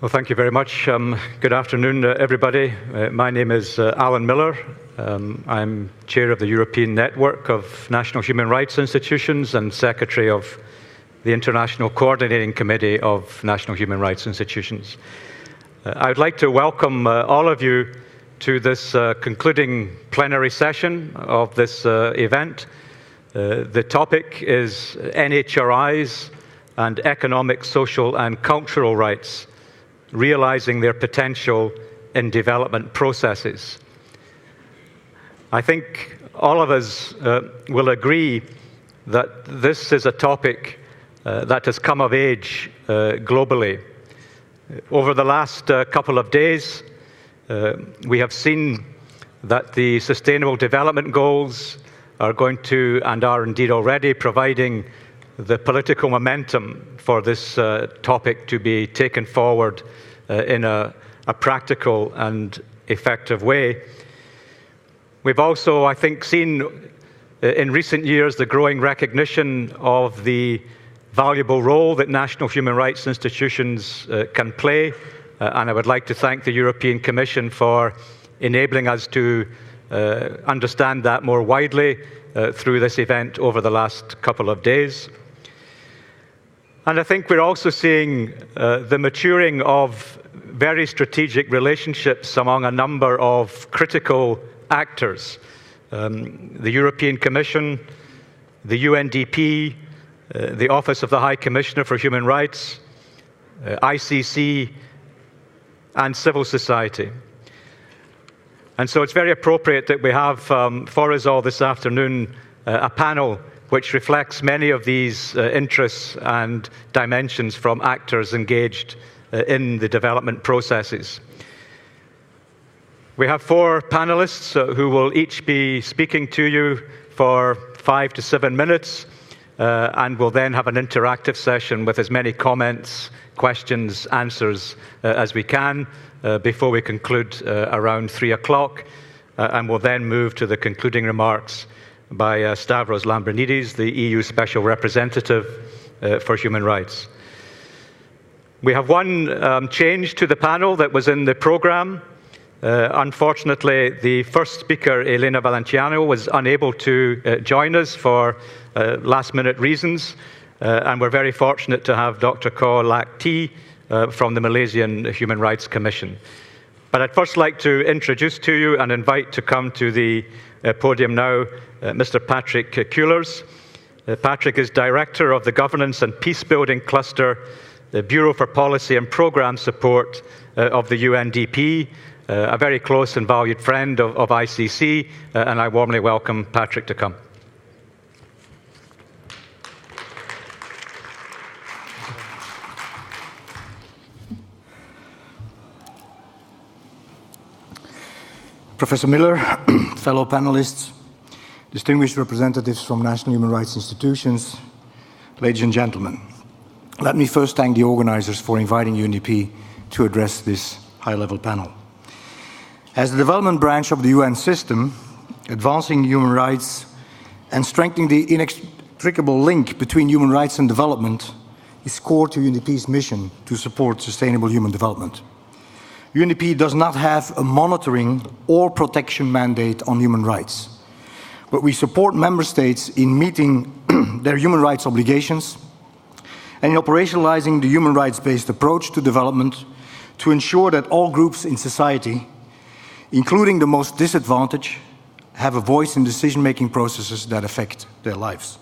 Well, thank you very much. Good afternoon, everybody. My name is Alan Miller. I'm chair of the European Network of National Human Rights Institutions and secretary of the International Coordinating Committee of National Human Rights Institutions. I would like to welcome all of you to this concluding plenary session of this event. The topic is NHRIs and economic, social and cultural rights, realizing their potential in development processes. I think all of us will agree that this is a topic that has come of age globally. Over the last couple of days, we have seen that the Sustainable Development Goals are going to, and are indeed already, providing the political momentum for this topic to be taken forward in a practical and effective way. We've also, I think, seen in recent years the growing recognition of the valuable role that national human rights institutions can play, and I would like to thank the European Commission for enabling us to understand that more widely through this event over the last couple of days. And I think we're also seeing the maturing of very strategic relationships among a number of critical actors. The European Commission, the UNDP, the Office of the High Commissioner for Human Rights, ICC, and civil society. And so it's very appropriate that we have for us all this afternoon a panel which reflects many of these interests and dimensions from actors engaged in the development processes. We have four panelists who will each be speaking to you for 5 to 7 minutes, and we'll then have an interactive session with as many comments, questions, answers as we can before we conclude around 3 o'clock, and we'll then move to the concluding remarks by Stavros Lambrinidis, the EU Special Representative for Human Rights. We have one change to the panel that was in the programme. Unfortunately, the first speaker, Elena Valenciano, was unable to join us for last-minute reasons, and we're very fortunate to have Dr. Ko Lak Ti from the Malaysian Human Rights Commission. But I'd first like to introduce to you and invite to come to the podium now Mr. Patrick Kuhlers. Patrick is Director of the Governance and Peacebuilding Cluster, the Bureau for Policy and Programme Support of the UNDP, a very close and valued friend of ICC, and I warmly welcome Patrick to come. Professor Miller, fellow panelists, distinguished representatives from national human rights institutions, ladies and gentlemen. Let me first thank the organizers for inviting UNDP to address this high-level panel. As the development branch of the UN system, advancing human rights and strengthening the inextricable link between human rights and development is core to UNDP's mission to support sustainable human development. UNDP does not have a monitoring or protection mandate on human rights, but we support member states in meeting their human rights obligations and in operationalizing the human rights-based approach to development to ensure that all groups in society, including the most disadvantaged, have a voice in decision-making processes that affect their lives.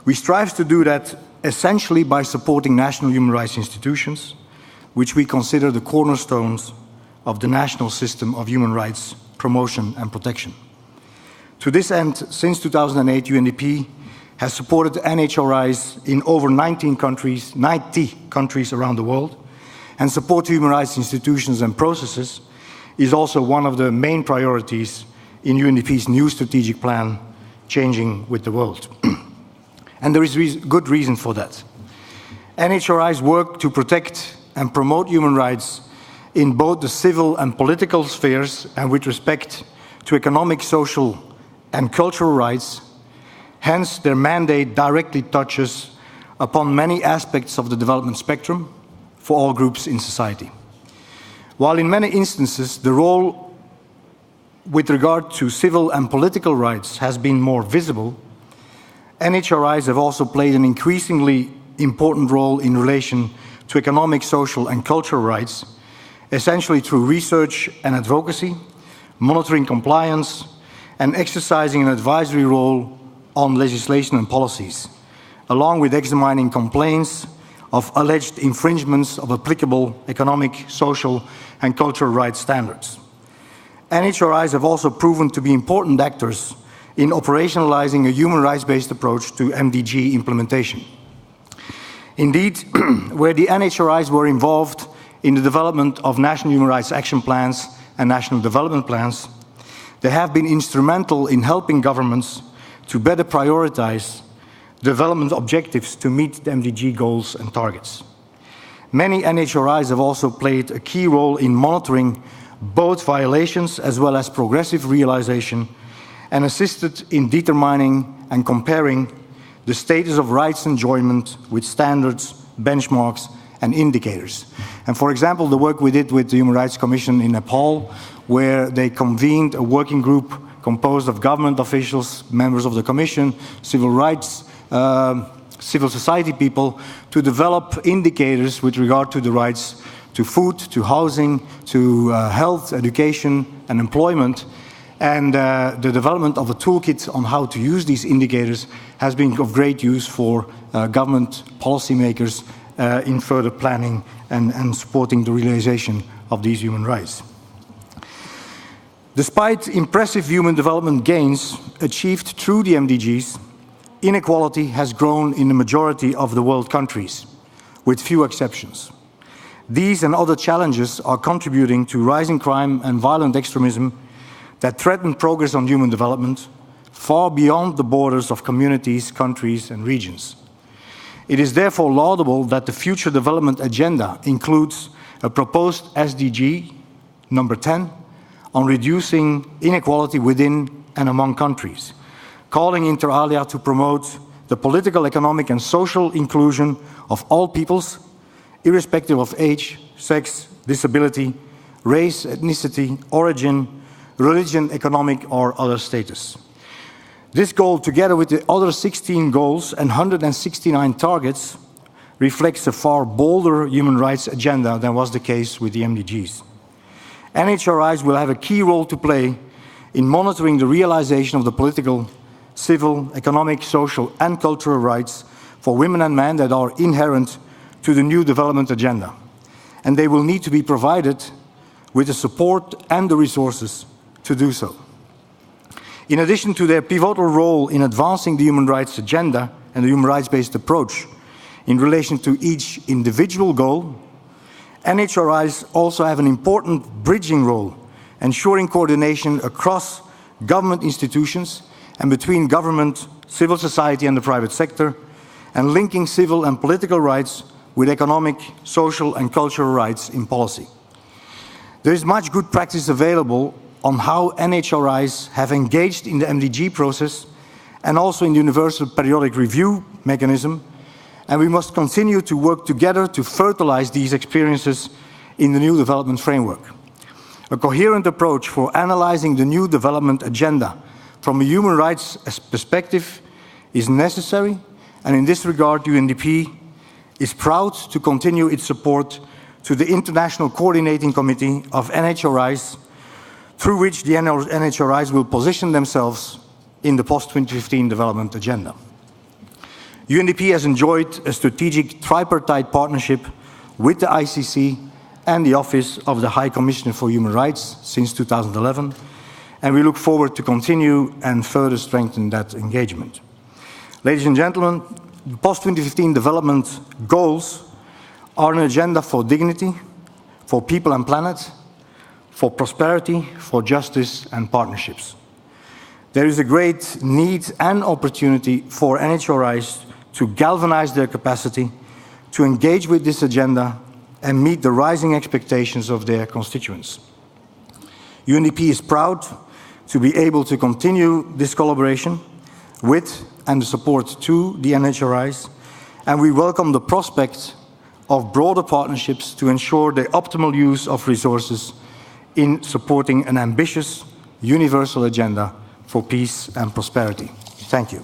We strive to do that essentially by supporting national human rights institutions, which we consider the cornerstones of the national system of human rights promotion and protection. To this end, since 2008, UNDP has supported NHRIs in over 90 countries around the world, and support to human rights institutions and processes is also one of the main priorities in UNDP's new strategic plan, Changing with the World. And there is good reason for that. NHRIs work to protect and promote human rights in both the civil and political spheres and with respect to economic, social and cultural rights. Hence, their mandate directly touches upon many aspects of the development spectrum, for all groups in society. While in many instances the role with regard to civil and political rights has been more visible, NHRIs have also played an increasingly important role in relation to economic, social and cultural rights, essentially through research and advocacy, monitoring compliance, and exercising an advisory role on legislation and policies, along with examining complaints of alleged infringements of applicable economic, social and cultural rights standards. NHRIs have also proven to be important actors in operationalizing a human rights-based approach to MDG implementation. Indeed, where the NHRIs were involved in the development of national human rights action plans and national development plans, they have been instrumental in helping governments to better prioritize development objectives to meet the MDG goals and targets. Many NHRIs have also played a key role in monitoring both violations as well as progressive realization, and assisted in determining and comparing the status of rights enjoyment with standards, benchmarks, and indicators. And for example, the work we did with the Human Rights Commission in Nepal, where they convened a working group composed of government officials, members of the Commission, civil rights, civil society people, to develop indicators with regard to the rights to food, to housing, to health, education, and employment. And the development of a toolkit on how to use these indicators has been of great use for government policymakers in further planning and supporting the realization of these human rights. Despite impressive human development gains achieved through the MDGs, inequality has grown in the majority of the world countries, with few exceptions. These and other challenges are contributing to rising crime and violent extremism that threaten progress on human development far beyond the borders of communities, countries, and regions. It is therefore laudable that the Future Development Agenda includes a proposed SDG, number 10, on reducing inequality within and among countries, calling inter alia to promote the political, economic, and social inclusion of all peoples, irrespective of age, sex, disability, race, ethnicity, origin, religion, economic, or other status. This goal, together with the other 16 goals and 169 targets, reflects a far bolder human rights agenda than was the case with the MDGs. NHRIs will have a key role to play in monitoring the realization of the political, civil, economic, social, and cultural rights for women and men that are inherent to the new development agenda. And they will need to be provided with the support and the resources to do so. In addition to their pivotal role in advancing the human rights agenda and the human rights-based approach in relation to each individual goal, NHRIs also have an important bridging role, ensuring coordination across government institutions and between government, civil society and the private sector, and linking civil and political rights with economic, social and cultural rights in policy. There is much good practice available on how NHRIs have engaged in the MDG process and also in the Universal Periodic Review mechanism, and we must continue to work together to fertilize these experiences in the new development framework. A coherent approach for analyzing the new development agenda from a human rights perspective is necessary, and in this regard, UNDP is proud to continue its support to the International Coordinating Committee of NHRIs, through which the NHRIs will position themselves in the post-2015 development agenda. UNDP has enjoyed a strategic tripartite partnership with the ICC and the Office of the High Commissioner for Human Rights since 2011, and we look forward to continue and further strengthen that engagement. Ladies and gentlemen, the post-2015 development goals are an agenda for dignity, for people and planet, for prosperity, for justice and partnerships. There is a great need and opportunity for NHRIs to galvanize their capacity to engage with this agenda and meet the rising expectations of their constituents. UNDP is proud to be able to continue this collaboration with and the support to the NHRIs, and we welcome the prospect of broader partnerships to ensure the optimal use of resources in supporting an ambitious, universal agenda for peace and prosperity. Thank you.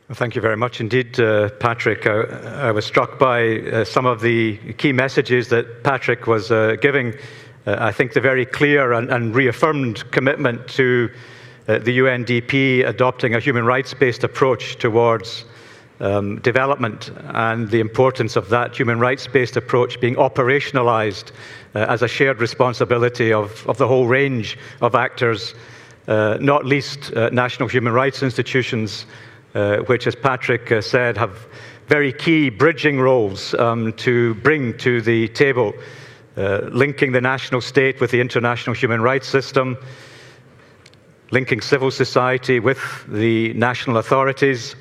Well, thank you very much indeed, Patrick. I was struck by some of the key messages that Patrick was giving. I think the very clear and reaffirmed commitment to the UNDP adopting a human rights-based approach towards development, and the importance of that human rights-based approach being operationalized as a shared responsibility of the whole range of actors, not least national human rights institutions, which, as Patrick said, have very key bridging roles to bring to the table, linking the national state with the international human rights system, linking civil society with the national authorities,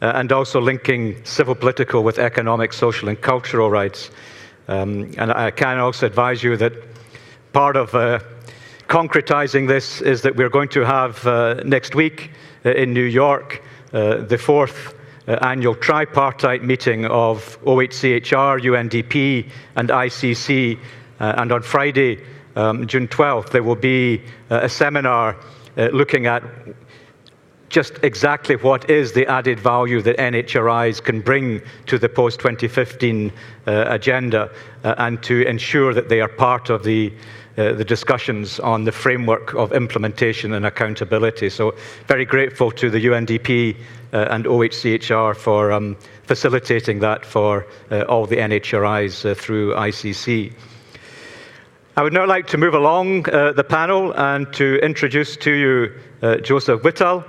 and also linking civil political with economic, social, and cultural rights. And I can also advise you that part of concretizing this is that we're going to have next week in New York the fourth annual tripartite meeting of OHCHR, UNDP, and ICC. And on Friday, June 12th, there will be a seminar looking at just exactly what is the added value that NHRIs can bring to the post-2015 agenda, and to ensure that they are part of the discussions on the framework of implementation and accountability. So very grateful to the UNDP and OHCHR for facilitating that for all the NHRIs through ICC. I would now like to move along the panel and to introduce to you Joseph Whitall,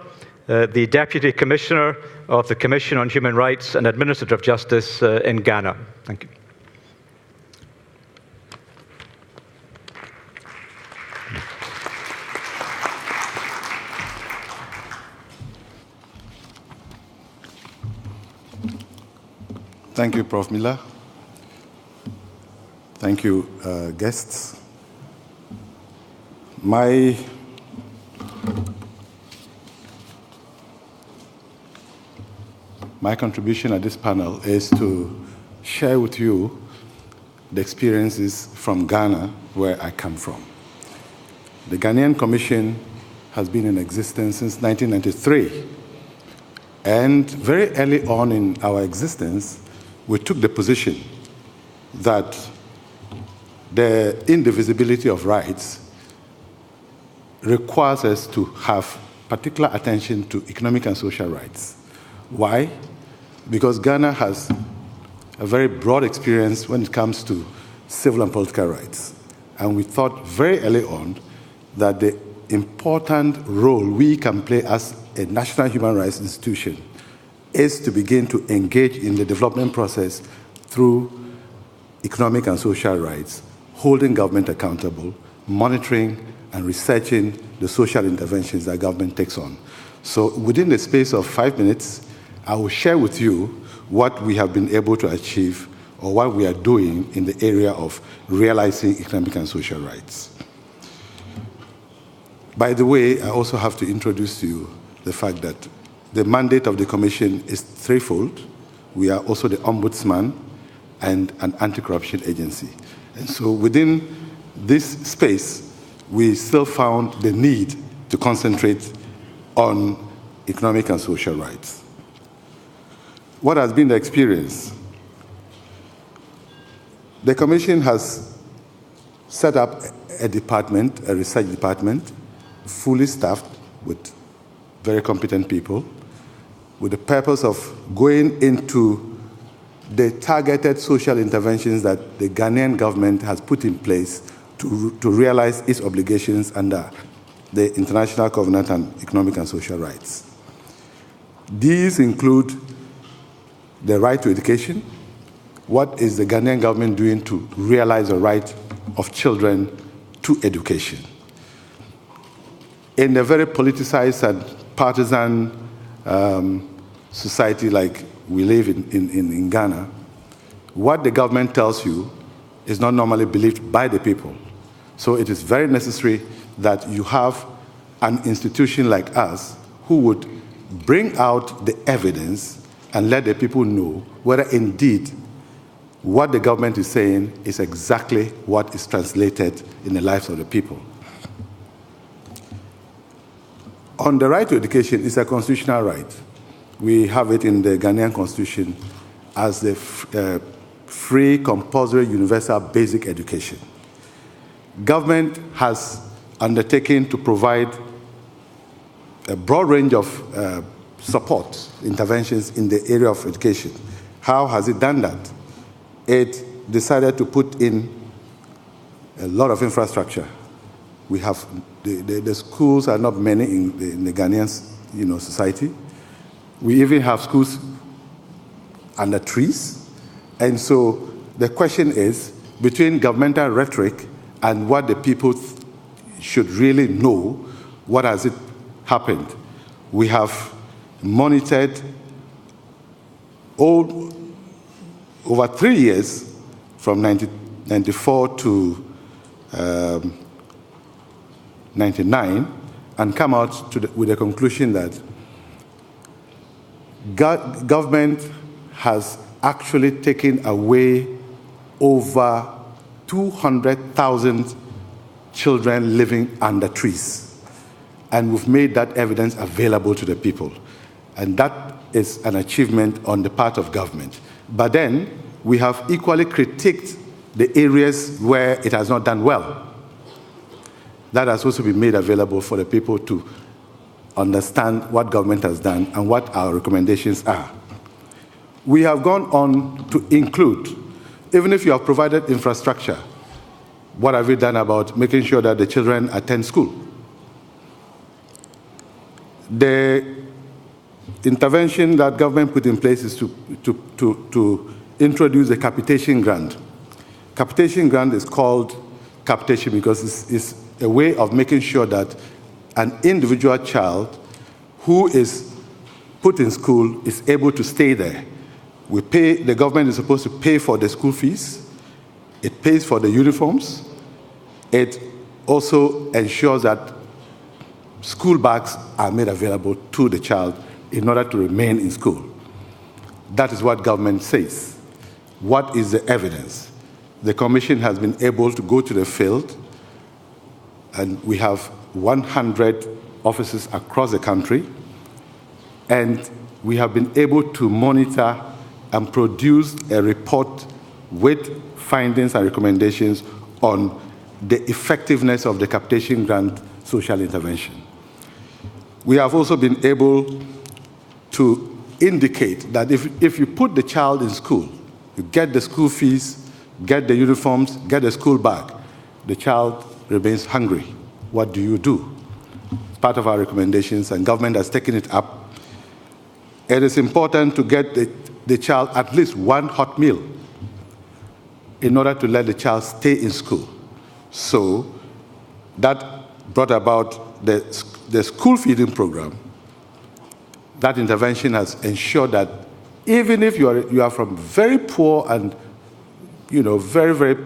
the Deputy Commissioner of the Commission on Human Rights and Administrative Justice in Ghana. Thank you. Thank you, Prof. Miller. Thank you, guests. My contribution at this panel is to share with you the experiences from Ghana, where I come from. The Ghanaian Commission has been in existence since 1993. And very early on in our existence, we took the position that the indivisibility of rights requires us to have particular attention to economic and social rights. Why? Because Ghana has a very broad experience when it comes to civil and political rights. And we thought very early on that the important role we can play as a national human rights institution is to begin to engage in the development process through economic and social rights, holding government accountable, monitoring and researching the social interventions that government takes on. So within the space of 5 minutes, I will share with you what we have been able to achieve or what we are doing in the area of realizing economic and social rights. By the way, I also have to introduce to you the fact that the mandate of the Commission is threefold. We are also the Ombudsman and an anti-corruption agency. And so within this space, we still found the need to concentrate on economic and social rights. What has been the experience? The Commission has set up a department, a research department, fully staffed with very competent people, with the purpose of going into the targeted social interventions that the Ghanaian government has put in place to realize its obligations under the International Covenant on Economic and Social Rights. These include the right to education. What is the Ghanaian government doing to realize the right of children to education? In a very politicized and partisan society like we live in Ghana, what the government tells you is not normally believed by the people. So it is very necessary that you have an institution like us who would bring out the evidence and let the people know whether indeed what the government is saying is exactly what is translated in the lives of the people. On the right to education, it's a constitutional right. We have it in the Ghanaian constitution as the free, compulsory, universal basic education. Government has undertaken to provide a broad range of support, interventions in the area of education. How has it done that? It decided to put in a lot of infrastructure. We have, the schools are not many in the Ghanaian society. We even have schools under trees. And so the question is, between governmental rhetoric and what the people should really know, what has it happened? We have monitored over 3 years, from 1994 to 99, and come out with the conclusion that government has actually taken away over 200,000 children living under trees. And we've made that evidence available to the people. And that is an achievement on the part of government. But then we have equally critiqued the areas where it has not done well. That has also been made available for the people to understand what government has done and what our recommendations are. We have gone on to include, even if you have provided infrastructure, what have we done about making sure that the children attend school? The intervention that government put in place is to introduce a capitation grant. Capitation grant is called capitation because it's a way of making sure that an individual child who is put in school is able to stay there. The government is supposed to pay for the school fees. It pays for the uniforms. It also ensures that school bags are made available to the child in order to remain in school. That is what government says. What is the evidence? The Commission has been able to go to the field, and we have 100 offices across the country, and we have been able to monitor and produce a report with findings and recommendations on the effectiveness of the capitation grant social intervention. We have also been able to indicate that if you put the child in school, you get the school fees, get the uniforms, get the school bag, the child remains hungry. What do you do? It's part of our recommendations, and government has taken it up. It is important to get the child at least one hot meal in order to let the child stay in school. So that brought about the school feeding program. That intervention has ensured that even if you are from very poor and very, very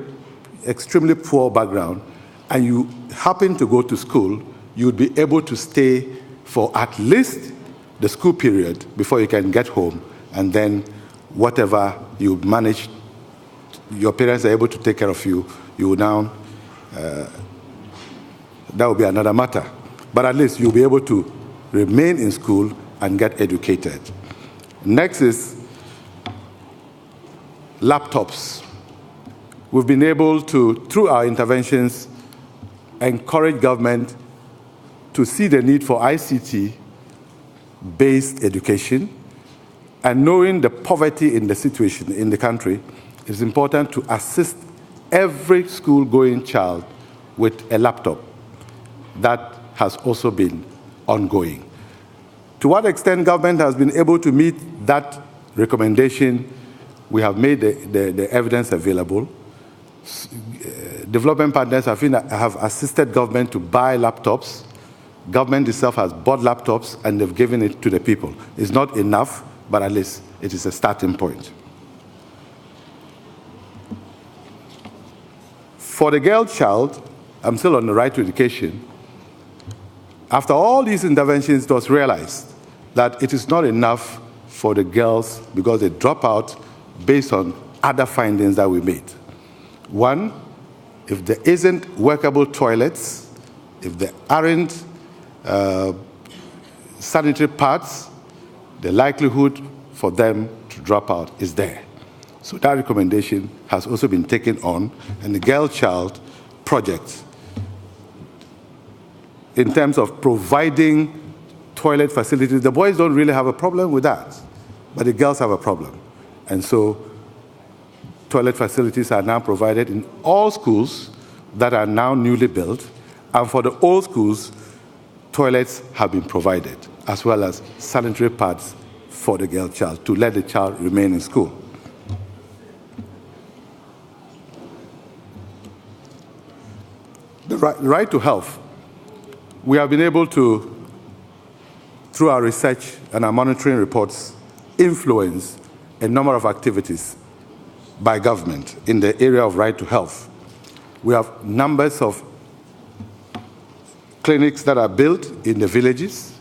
extremely poor background, and you happen to go to school, you would be able to stay for at least the school period before you can get home, and then whatever you manage, your parents are able to take care of you, you will now, that will be another matter. But at least you'll be able to remain in school and get educated. Next is laptops. We've been able to, through our interventions, encourage government to see the need for ICT-based education, and knowing the poverty in the situation in the country, it's important to assist every school-going child with a laptop. That has also been ongoing. To what extent government has been able to meet that recommendation, we have made the evidence available. Development partners have assisted government to buy laptops. Government itself has bought laptops, and they've given it to the people. It's not enough, but at least it is a starting point. For the girl child, I'm still on the right to education. After all these interventions, it was realized that it is not enough for the girls because they drop out based on other findings that we made. One, if there isn't workable toilets, if there aren't sanitary pads, the likelihood for them to drop out is there. So that recommendation has also been taken on, and the Girl Child project, in terms of providing toilet facilities, the boys don't really have a problem with that, but the girls have a problem. And so toilet facilities are now provided in all schools that are now newly built, and for the old schools, toilets have been provided, as well as sanitary pads for the girl child to let the child remain in school. The right to health. We have been able to, through our research and our monitoring reports, influence a number of activities by government in the area of right to health. We have numbers of clinics that are built in the villages.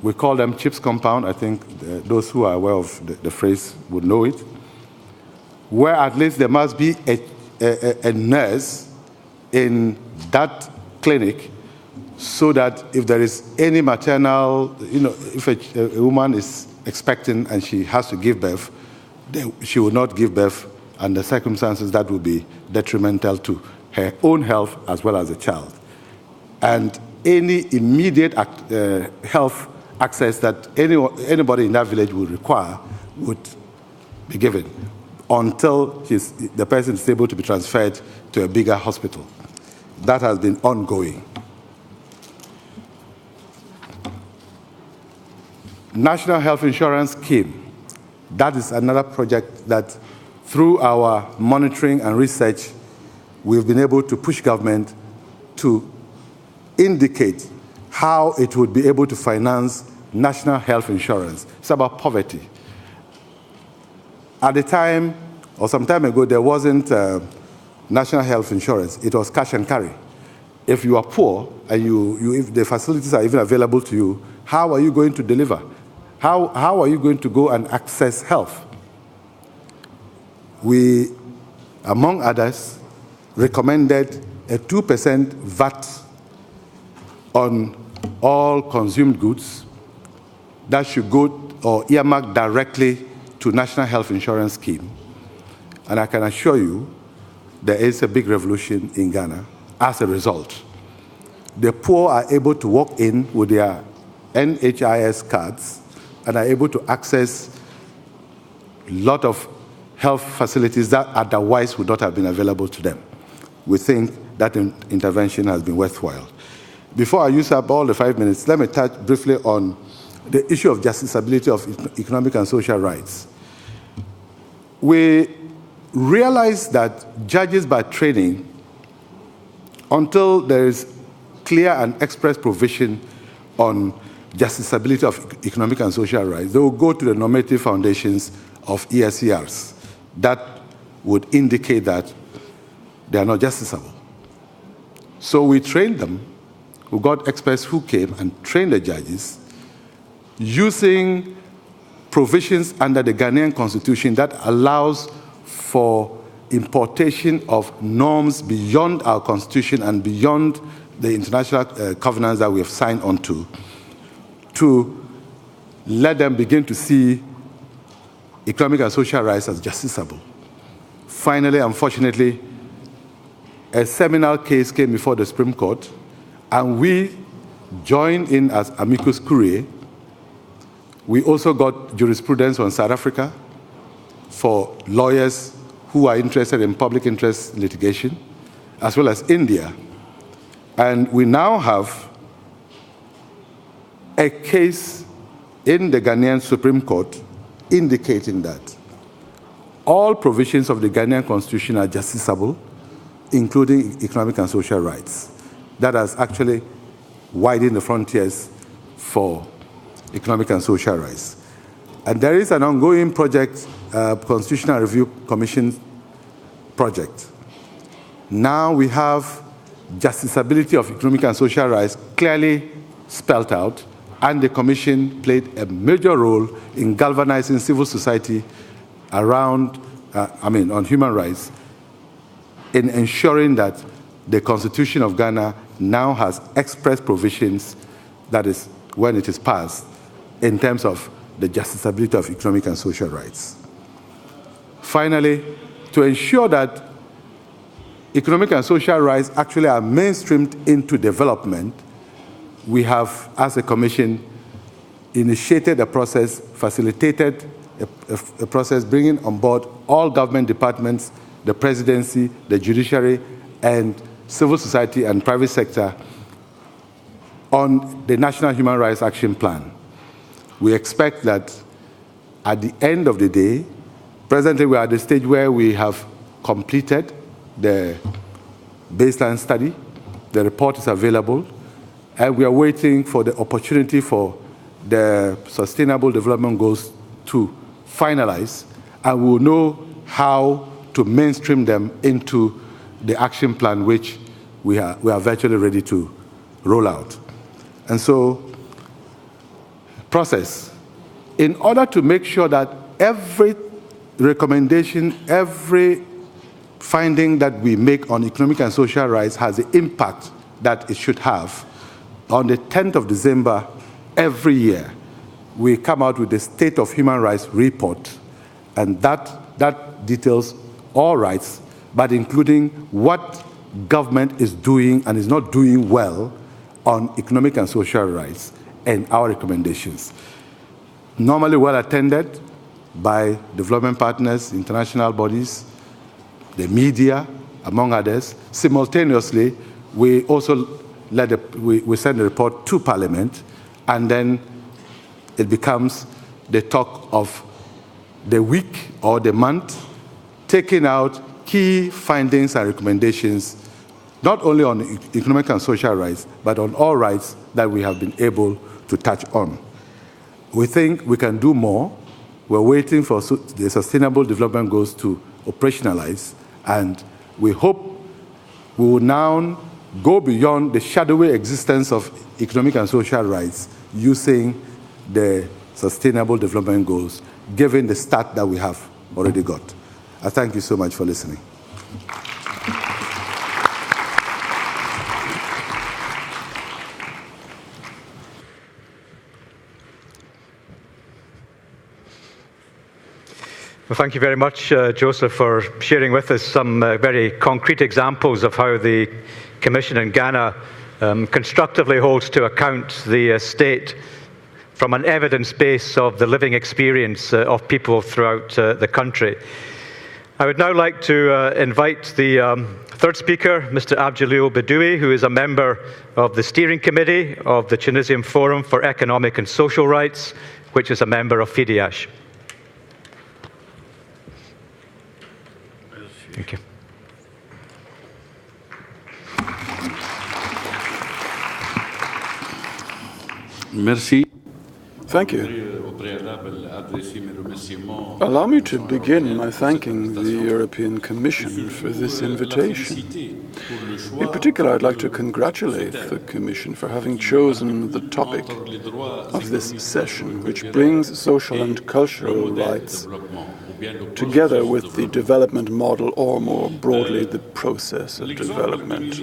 We call them CHIPS compound. I think those who are aware of the phrase would know it, where at least there must be a nurse in that clinic, so that if there is any maternal, if a woman is expecting and she has to give birth, then she will not give birth under circumstances that will be detrimental to her own health as well as the child. And any immediate health access that anybody in that village will require would be given until the person is able to be transferred to a bigger hospital. That has been ongoing. National Health Insurance Scheme. That is another project that, through our monitoring and research, we've been able to push government to indicate how it would be able to finance national health insurance. It's about poverty. At the time, or some time ago, there wasn't national health insurance. It was cash and carry. If you are poor and if the facilities are even available to you, how are you going to deliver? How are you going to go and access health? We, among others, recommended a 2% VAT on all consumed goods that should go or earmark directly to National Health Insurance Scheme. And I can assure you there is a big revolution in Ghana as a result. The poor are able to walk in with their NHRIs cards and are able to access a lot of health facilities that otherwise would not have been available to them. We think that intervention has been worthwhile. Before I use up all the 5 minutes, let me touch briefly on the issue of justiciability of economic and social rights. We realize that judges by training, until there is clear and express provision on justiciability of economic and social rights, they will go to the normative foundations of ESCRs that would indicate that they are not justiciable. So we trained them. We got experts who came and trained the judges using provisions under the Ghanaian Constitution that allows for importation of norms beyond our Constitution and beyond the international covenants that we have signed onto, to let them begin to see economic and social rights as justiciable. Finally, unfortunately, a seminal case came before the Supreme Court, and we joined in as amicus curiae. We also got jurisprudence on South Africa for lawyers who are interested in public interest litigation, as well as India. And we now have a case in the Ghanaian Supreme Court indicating that all provisions of the Ghanaian Constitution are justiciable, including economic and social rights. That has actually widened the frontiers for economic and social rights. And there is an ongoing project, Constitutional Review Commission project. Now we have justiciability of economic and social rights clearly spelled out, and the Commission played a major role in galvanizing civil society around, on human rights, in ensuring that the Constitution of Ghana now has express provisions, that is, when it is passed, in terms of the justiciability of economic and social rights. Finally, to ensure that economic and social rights actually are mainstreamed into development, we have, as a Commission, initiated a process, facilitated a process bringing on board all government departments, the presidency, the judiciary, and civil society and private sector on the National Human Rights Action Plan. We expect that at the end of the day, presently we are at the stage where we have completed the baseline study, the report is available, and we are waiting for the opportunity for the Sustainable Development Goals to finalize, and we will know how to mainstream them into the action plan, which we are virtually ready to roll out. And so, process. In order to make sure that every recommendation, every finding that we make on economic and social rights has the impact that it should have, on the 10th of December every year, we come out with the State of Human Rights report, and that details all rights, but including what government is doing and is not doing well on economic and social rights, and our recommendations. Normally well attended by development partners, international bodies, the media, among others. Simultaneously, we also we send the report to Parliament, and then it becomes the talk of the week or the month, taking out key findings and recommendations, not only on economic and social rights, but on all rights that we have been able to touch on. We think we can do more. We're waiting for the Sustainable Development Goals to operationalize, and we hope we will now go beyond the shadowy existence of economic and social rights using the Sustainable Development Goals, given the start that we have already got. I thank you so much for listening. Well, thank you very much, Joseph, for sharing with us some very concrete examples of how the Commission in Ghana constructively holds to account the state from an evidence base of the living experience of people throughout the country. I would now like to invite the third speaker, Mr. Abdjalil Bedoui, who is a member of the Steering Committee of the Tunisian Forum for Economic and Social Rights, which is a member of FIDIASH. Thank you. Merci. Thank you. Allow me to begin by thanking the European Commission for this invitation. In particular, I'd like to congratulate the Commission for having chosen the topic of this session, which brings social and cultural rights together with the development model, or more broadly, the process of development.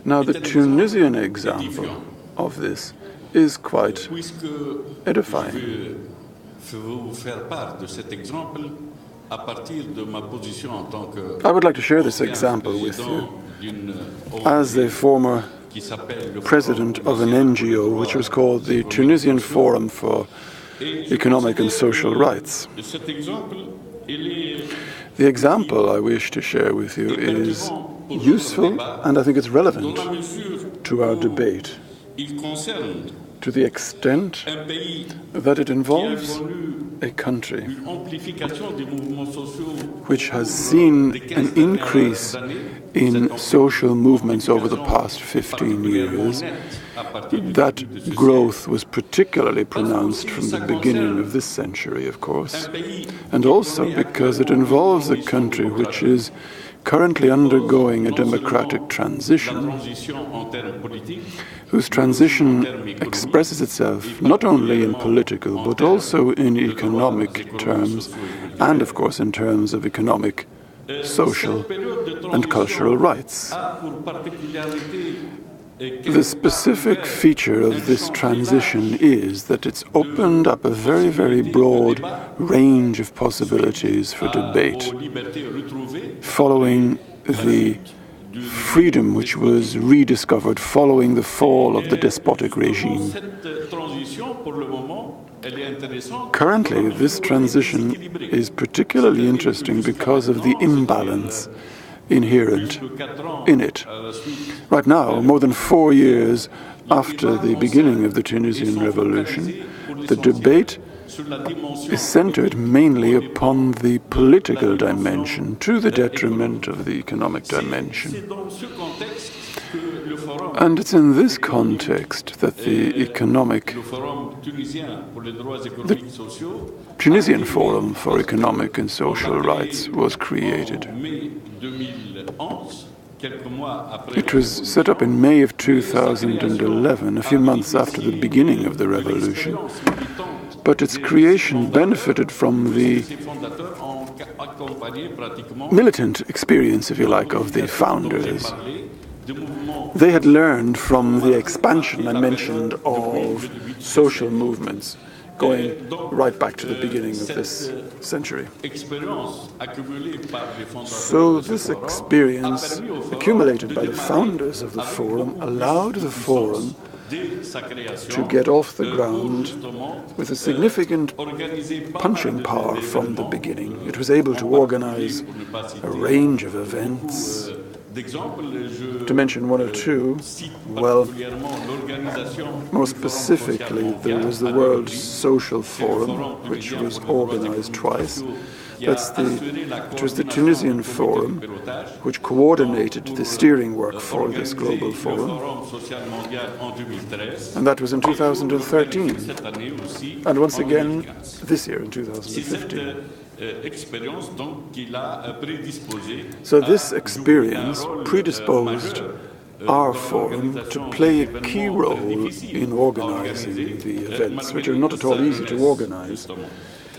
Now, the Tunisian example of this is quite edifying. I would like to share this example with you. As a former president of an NGO, which was called the Tunisian Forum for Economic and Social Rights. The example I wish to share with you is useful, and I think it's relevant to our debate, to the extent that it involves a country which has seen an increase in social movements over the past 15 years. That growth was particularly pronounced from the beginning of this century, of course, and also because it involves a country which is currently undergoing a democratic transition, whose transition expresses itself not only in political but also in economic terms, and of course in terms of economic, social and cultural rights. The specific feature of this transition is that it's opened up a very, very broad range of possibilities for debate, following the freedom which was rediscovered following the fall of the despotic regime. Currently, this transition is particularly interesting because of the imbalance inherent in it. Right now, more than 4 years after the beginning of the Tunisian revolution, the debate is centered mainly upon the political dimension, to the detriment of the economic dimension. And it's in this context that the Tunisian Forum for Economic and Social Rights was created. It was set up in May of 2011, a few months after the beginning of the revolution, but its creation benefited from the militant experience, if you like, of the founders. They had learned from the expansion I mentioned of social movements going right back to the beginning of this century. So this experience accumulated by the founders of the Forum allowed the Forum to get off the ground with a significant punching power from the beginning. It was able to organize a range of events. To mention one or two, well, more specifically, there was the World Social Forum, which was organized twice. It was the Tunisian Forum, which coordinated the steering work for this global forum. And that was in 2013. And once again, this year in 2015. So this experience predisposed our forum to play a key role in organizing the events, which are not at all easy to organize.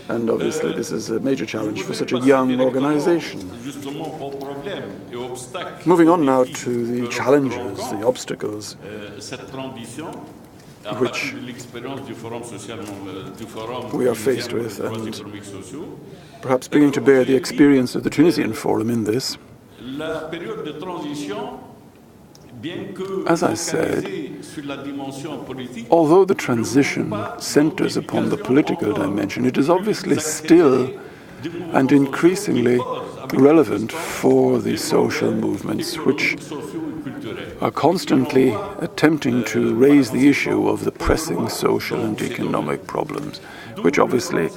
And obviously this is a major challenge for such a young organization. Moving on now to the challenges, the obstacles, which we are faced with, and perhaps bringing to bear the experience of the Tunisian Forum in this. As I said, although the transition centers upon the political dimension, it is obviously still and increasingly relevant for the social movements, which are constantly attempting to raise the issue of the pressing social and economic problems, which obviously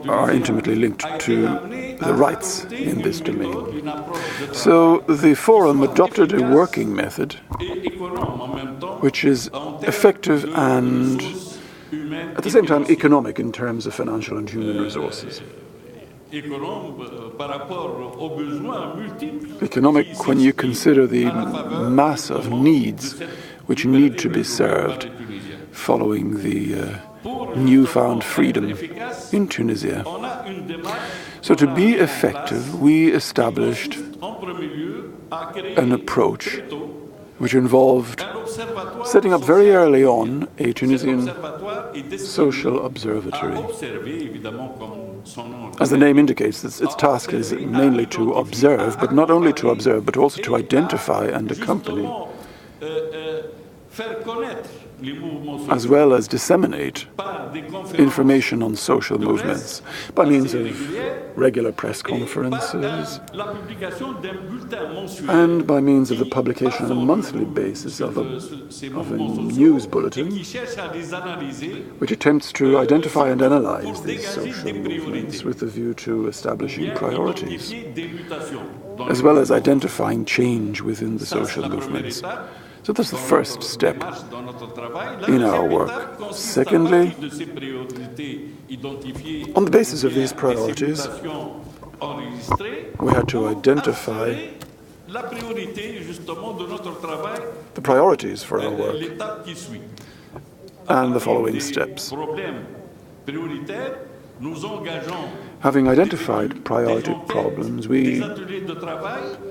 are intimately linked to the rights in this domain. So the Forum adopted a working method which is effective and at the same time economic in terms of financial and human resources. Economic when you consider the mass of needs which need to be served following the newfound freedom in Tunisia. So to be effective, we established an approach which involved setting up very early on a Tunisian social observatory. As the name indicates, its task is mainly to observe, but not only to observe, but also to identify and accompany, as well as disseminate information on social movements by means of regular press conferences and by means of the publication on a monthly basis of a news bulletin which attempts to identify and analyze these social movements with a view to establishing priorities, as well as identifying change within the social movements. So that's the first step in our work. Secondly, on the basis of these priorities, We had to identify the priorities for our work and the following steps. Having identified priority problems, we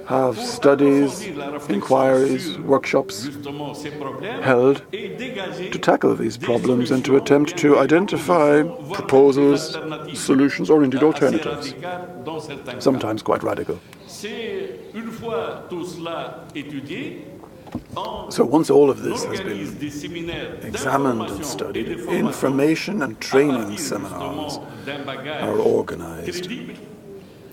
have studies, inquiries, workshops held to tackle these problems and to attempt to identify proposals, solutions, or indeed alternatives, sometimes quite radical. So once all of this has been examined and studied, information and training seminars are organized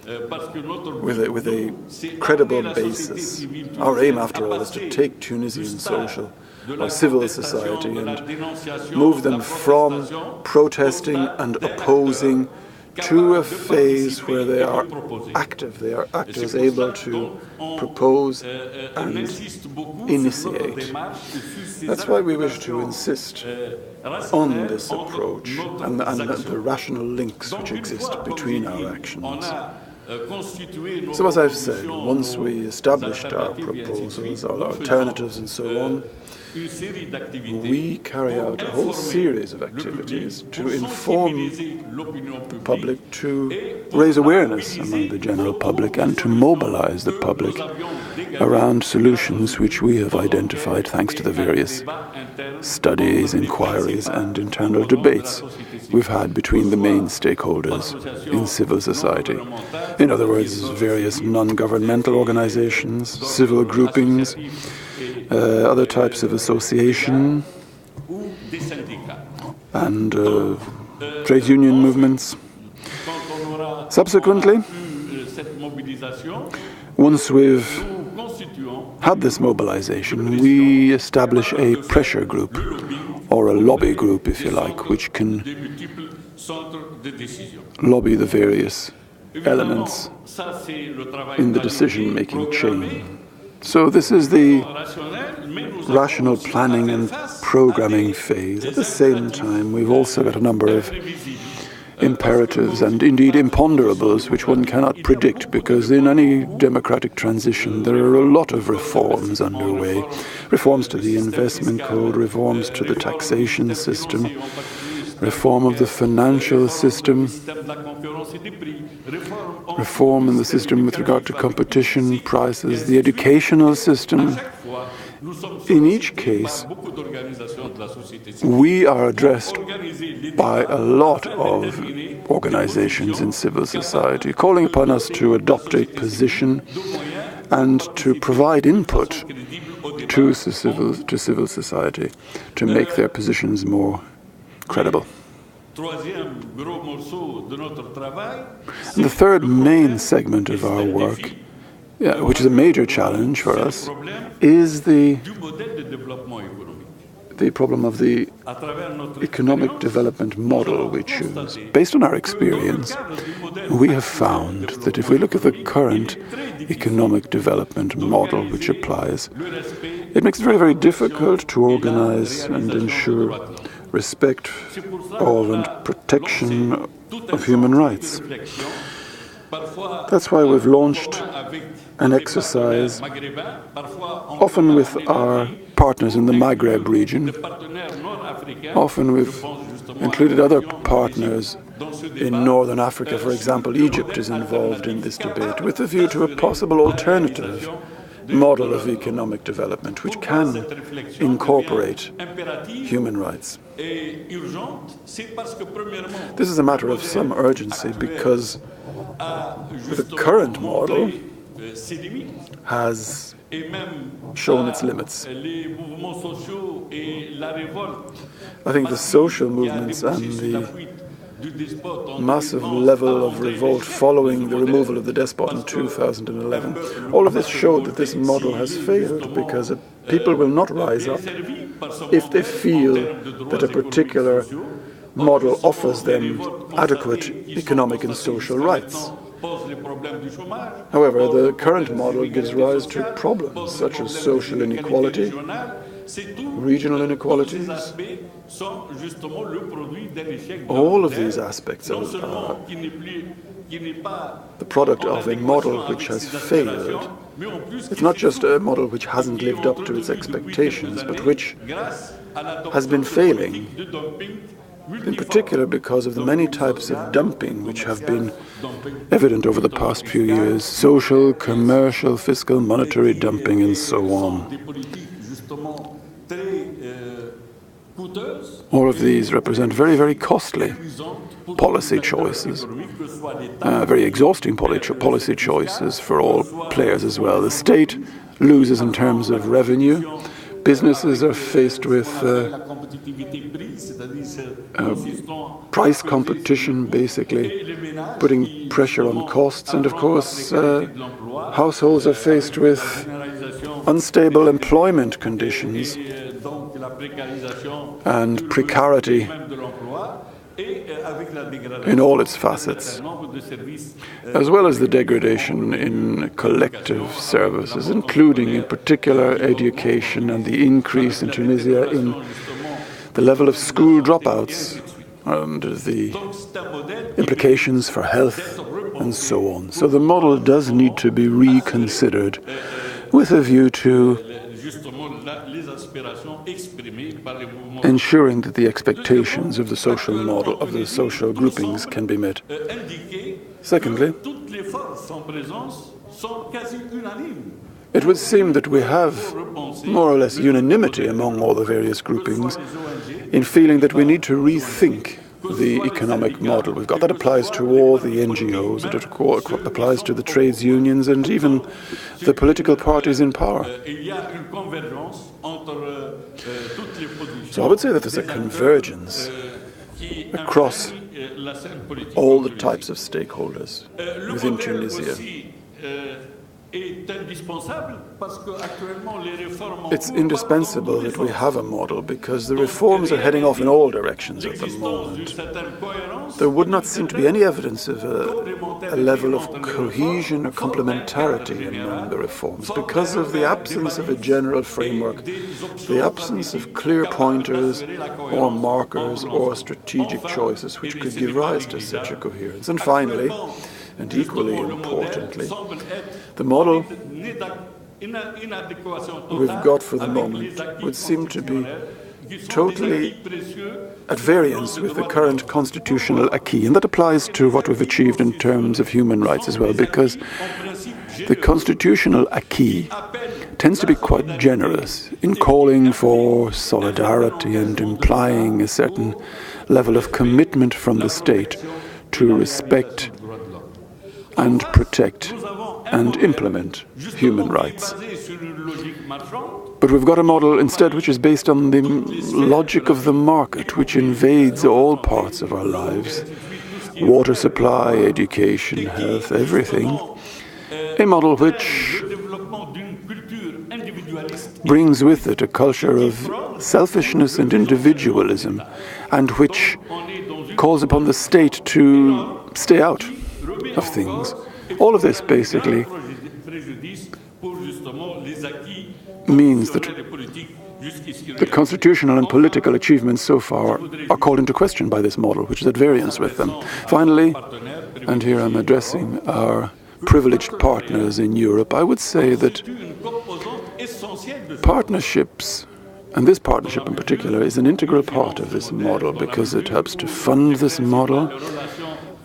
with a credible basis. Our aim, after all, is to take Tunisian social or civil society and move them from protesting and opposing to a phase where they are active, they are actors able to propose and initiate. That's why we wish to insist on this approach and the rational links which exist between our actions. So as I've said, once we established our proposals, our alternatives and so on, we carry out a whole series of activities to inform the public, to raise awareness among the general public, and to mobilize the public around solutions which we have identified thanks to the various studies, inquiries, and internal debates we've had between the main stakeholders in civil society. In other words, various non-governmental organizations, civil groupings, other types of association, and trade union movements. Subsequently, once we've had this mobilization, we establish a pressure group, or a lobby group, if you like, which can lobby the various elements in the decision-making chain. So this is the rational planning and programming phase. At the same time, we've also got a number of imperatives and indeed imponderables which one cannot predict, because in any democratic transition there are a lot of reforms underway. Reforms to the investment code, reforms to the taxation system, reform of the financial system, reform in the system with regard to competition, prices, the educational system. In each case, we are addressed by a lot of organizations in civil society, calling upon us to adopt a position and to provide input to civil society to make their positions more credible. And the third main segment of our work, which is a major challenge for us, is the problem of the economic development model we choose. Based on our experience, we have found that if we look at the current economic development model which applies, it makes it very, very difficult to organize and ensure respect of and protection of human rights. That's why we've launched an exercise, often with our partners in the Maghreb region. Often we've included other partners in Northern Africa. For example, Egypt is involved in this debate with a view to a possible alternative model of economic development which can incorporate human rights. This is a matter of some urgency because the current model has shown its limits. I think the social movements and the massive level of revolt following the removal of the despot in 2011, all of this showed that this model has failed, because people will not rise up if they feel that a particular model offers them adequate economic and social rights. However, the current model gives rise to problems such as social inequality, regional inequalities. All of these aspects are the product of a model which has failed. It's not just a model which hasn't lived up to its expectations, but which has been failing, in particular because of the many types of dumping which have been evident over the past few years: social, commercial, fiscal, monetary dumping, and so on. All of these represent very, very costly policy choices, very exhausting policy choices for all players as well. The state loses in terms of revenue. Businesses are faced with price competition, basically putting pressure on costs. And of course, households are faced with unstable employment conditions and precarity in all its facets, as well as the degradation in collective services, including in particular education, and the increase in Tunisia in the level of school dropouts and the implications for health and so on. So the model does need to be reconsidered with a view to ensuring that the expectations of the social model, of the social groupings, can be met. Secondly, it would seem that we have more or less unanimity among all the various groupings in feeling that we need to rethink the economic model we've got. That applies to all the NGOs, it applies to the trades unions and even the political parties in power. So I would say that there's a convergence across all the types of stakeholders within Tunisia. It's indispensable that we have a model because the reforms are heading off in all directions at the moment. There would not seem to be any evidence of a level of cohesion or complementarity among the reforms because of the absence of a general framework, the absence of clear pointers or markers or strategic choices which could give rise to such a coherence. And finally, and equally importantly, the model we've got for the moment would seem to be totally at variance with the current constitutional acquis. And that applies to what we've achieved in terms of human rights as well, because the constitutional acquis tends to be quite generous in calling for solidarity and implying a certain level of commitment from the state to respect and protect and implement human rights. But we've got a model instead which is based on the logic of the market, which invades all parts of our lives: water supply, education, health, everything. A model which brings with it a culture of selfishness and individualism, and which calls upon the state to stay out of things. All of this basically means that the constitutional and political achievements so far are called into question by this model, which is at variance with them. Finally, and here I'm addressing our privileged partners in Europe, I would say that partnerships, and this partnership in particular, is an integral part of this model because it helps to fund this model.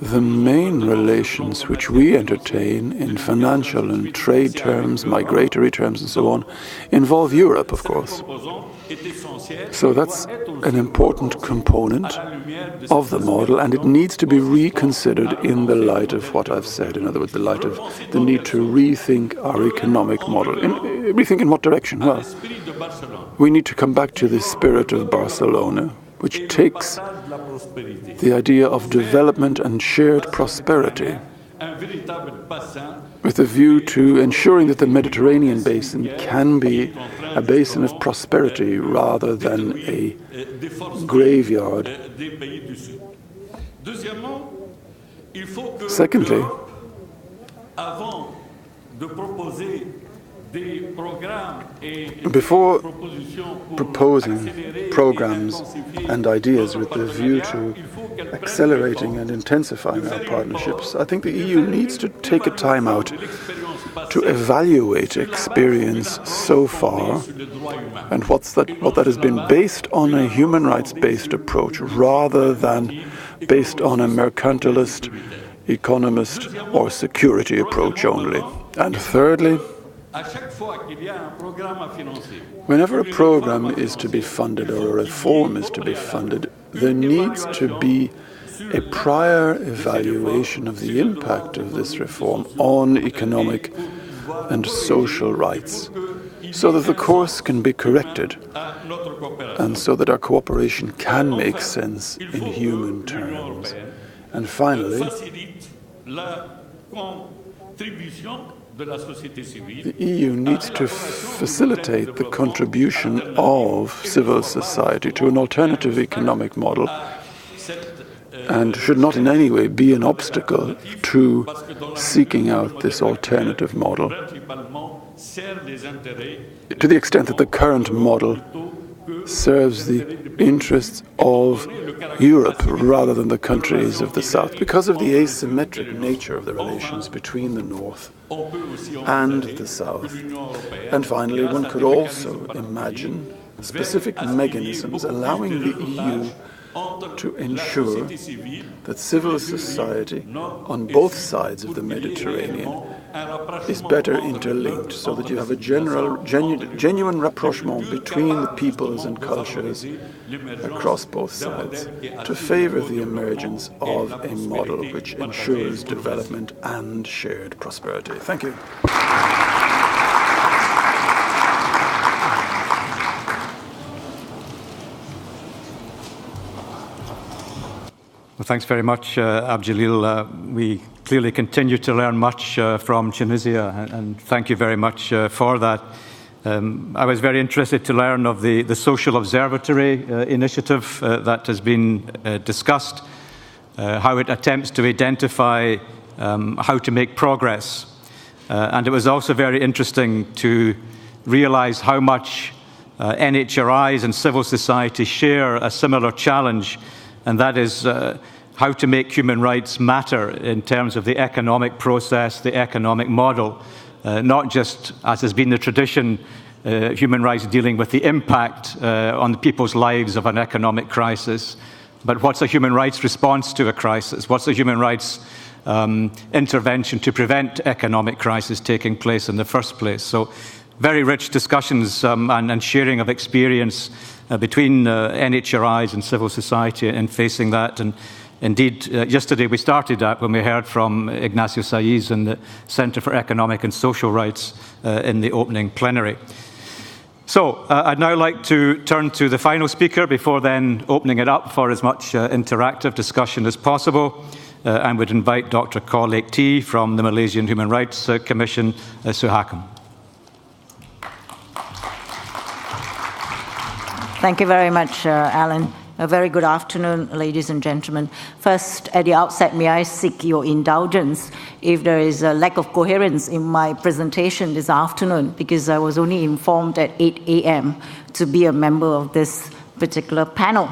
The main relations which we entertain in financial and trade terms, migratory terms and so on, involve Europe, of course. So that's an important component of the model, and it needs to be reconsidered in the light of what I've said. In other words, the light of the need to rethink our economic model. Rethink in what direction? Well, we need to come back to the spirit of Barcelona, which takes the idea of development and shared prosperity with a view to ensuring that the Mediterranean basin can be a basin of prosperity rather than a graveyard. Secondly, Before proposing programs and ideas with the view to accelerating and intensifying our partnerships, I think the EU needs to take a time out to evaluate experience so far and what that has been based on a human rights-based approach rather than based on a mercantilist, economist or security approach only. And thirdly, whenever a program is to be funded or a reform is to be funded, there needs to be a prior evaluation of the impact of this reform on economic and social rights, so that the course can be corrected and so that our cooperation can make sense in human terms. And finally, the EU needs to facilitate the contribution of civil society to an alternative economic model and should not in any way be an obstacle to seeking out this alternative model, to the extent that the current model serves the interests of Europe rather than the countries of the South, because of the asymmetric nature of the relations between the North and the South. And finally, one could also imagine specific mechanisms allowing the EU to ensure that civil society on both sides of the Mediterranean is better interlinked, so that you have a genuine rapprochement between the peoples and cultures across both sides to favor the emergence of a model which ensures development and shared prosperity. Thank you. Well, thanks very much, Abdjalil. We clearly continue to learn much from Tunisia, and thank you very much for that. I was very interested to learn of the Social Observatory initiative that has been discussed, how it attempts to identify how to make progress. And it was also very interesting to realize how much NHRIs and civil society share a similar challenge, and that is how to make human rights matter in terms of the economic process, the economic model, not just, as has been the tradition, human rights dealing with the impact on the people's lives of an economic crisis, but what's a human rights response to a crisis? What's a human rights intervention to prevent economic crisis taking place in the first place? So very rich discussions and sharing of experience between NHRIs and civil society in facing that. And indeed, yesterday we started that when we heard from Ignacio Saiz and the Centre for Economic and Social Rights in the opening plenary. So I'd now like to turn to the final speaker before then opening it up for as much interactive discussion as possible, and would invite Dr. Kaw Lek Tee from the Malaysian Human Rights Commission, Suhakam. Thank you very much, Alan. A very good afternoon, ladies and gentlemen. First, at the outset, may I seek your indulgence if there is a lack of coherence in my presentation this afternoon, because I was only informed at 8 a.m. to be a member of this particular panel.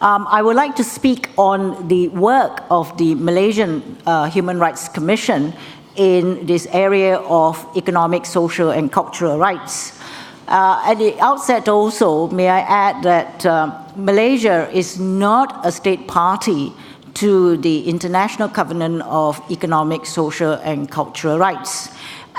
I would like to speak on the work of the Malaysian Human Rights Commission in this area of economic, social, and cultural rights. At the outset also, may I add that Malaysia is not a state party to the International Covenant of Economic, Social and Cultural Rights.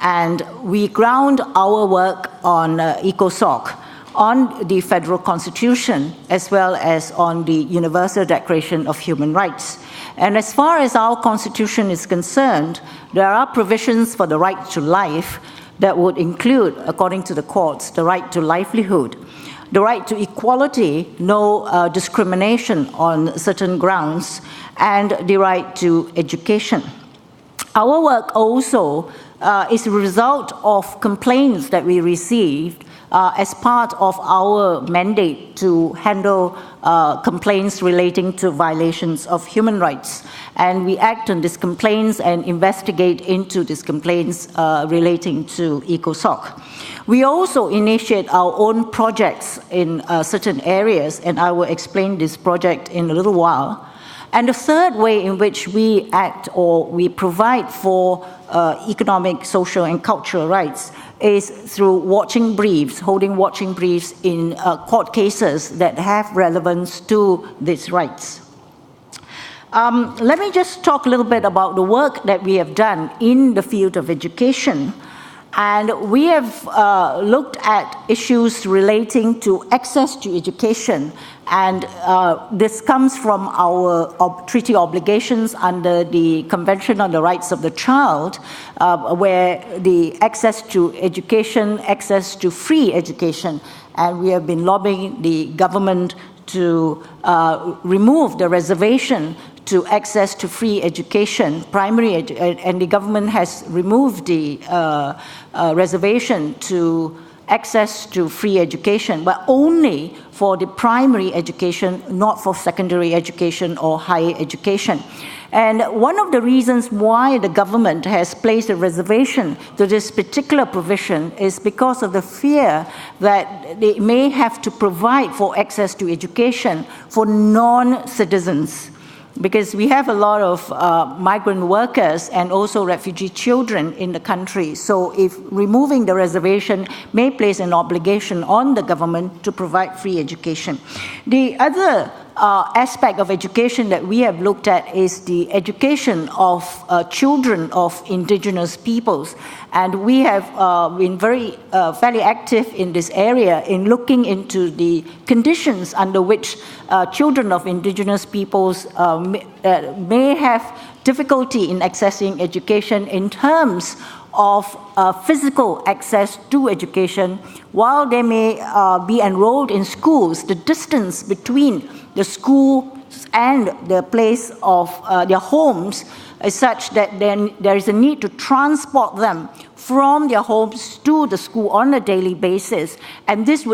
And we ground our work on ECOSOC, on the Federal Constitution, as well as on the Universal Declaration of Human Rights. And as far as our Constitution is concerned, there are provisions for the right to life that would include, according to the courts, the right to livelihood, the right to equality, no discrimination on certain grounds, and the right to education. Our work also is a result of complaints that we received as part of our mandate to handle complaints relating to violations of human rights. And we act on these complaints and investigate into these complaints relating to ECOSOC. We also initiate our own projects in certain areas, and I will explain this project in a little while. And the third way in which we act or we provide for economic, social, and cultural rights is through watching briefs, holding watching briefs in court cases that have relevance to these rights. Let me just talk a little bit about the work that we have done in the field of education. And we have looked at issues relating to access to education. And this comes from our treaty obligations under the Convention on the Rights of the Child, where the access to education, access to free education, and we have been lobbying the government to remove the reservation to access to free education, and the government has removed the reservation to access to free education, but only for the primary education, not for secondary education or higher education. And one of the reasons why the government has placed a reservation to this particular provision is because of the fear that they may have to provide for access to education for non-citizens. Because we have a lot of migrant workers and also refugee children in the country. So if removing the reservation may place an obligation on the government to provide free education. The other aspect of education that we have looked at is the education of children of indigenous peoples. And we have been fairly active in this area in looking into the conditions under which children of indigenous peoples may have difficulty in accessing education in terms of physical access to education. While they may be enrolled in schools, the distance between the school and the place of their homes is such that then there is a need to transport them from their homes to the school on a daily basis. And this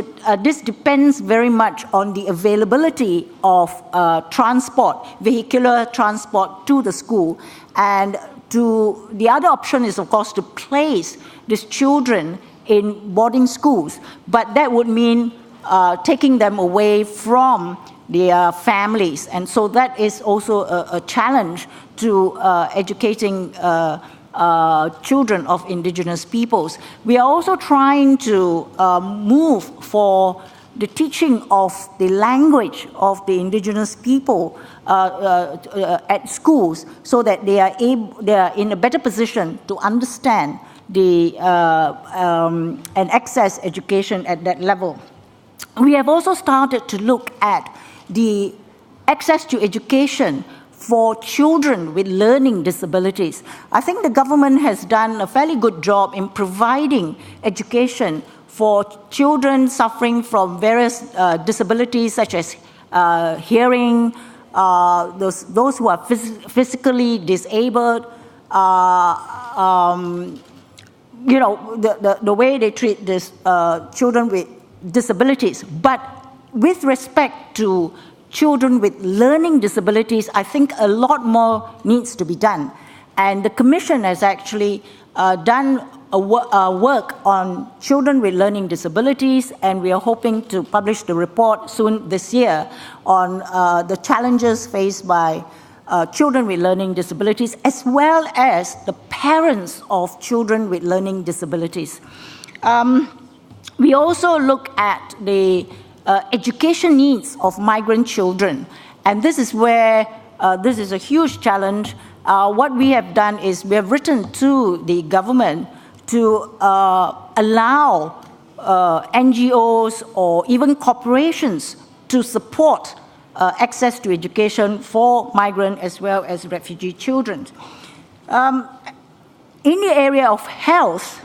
depends very much on the availability of transport, vehicular transport to the school. And the other option is, of course, to place these children in boarding schools. But that would mean taking them away from their families. And so that is also a challenge to educating children of indigenous peoples. We are also trying to move for the teaching of the language of the indigenous people at schools so that they are in a better position to understand and access education at that level. We have also started to look at the access to education for children with learning disabilities. I think the government has done a fairly good job in providing education for children suffering from various disabilities such as hearing, those who are physically disabled, the way they treat these children with disabilities. But with respect to children with learning disabilities, I think a lot more needs to be done. And the Commission has actually done work on children with learning disabilities, and we are hoping to publish the report soon this year on the challenges faced by children with learning disabilities, as well as the parents of children with learning disabilities. We also look at the education needs of migrant children, and this is where this is a huge challenge. What we have done is we have written to the government to allow NGOs or even corporations to support access to education for migrant as well as refugee children. In the area of health,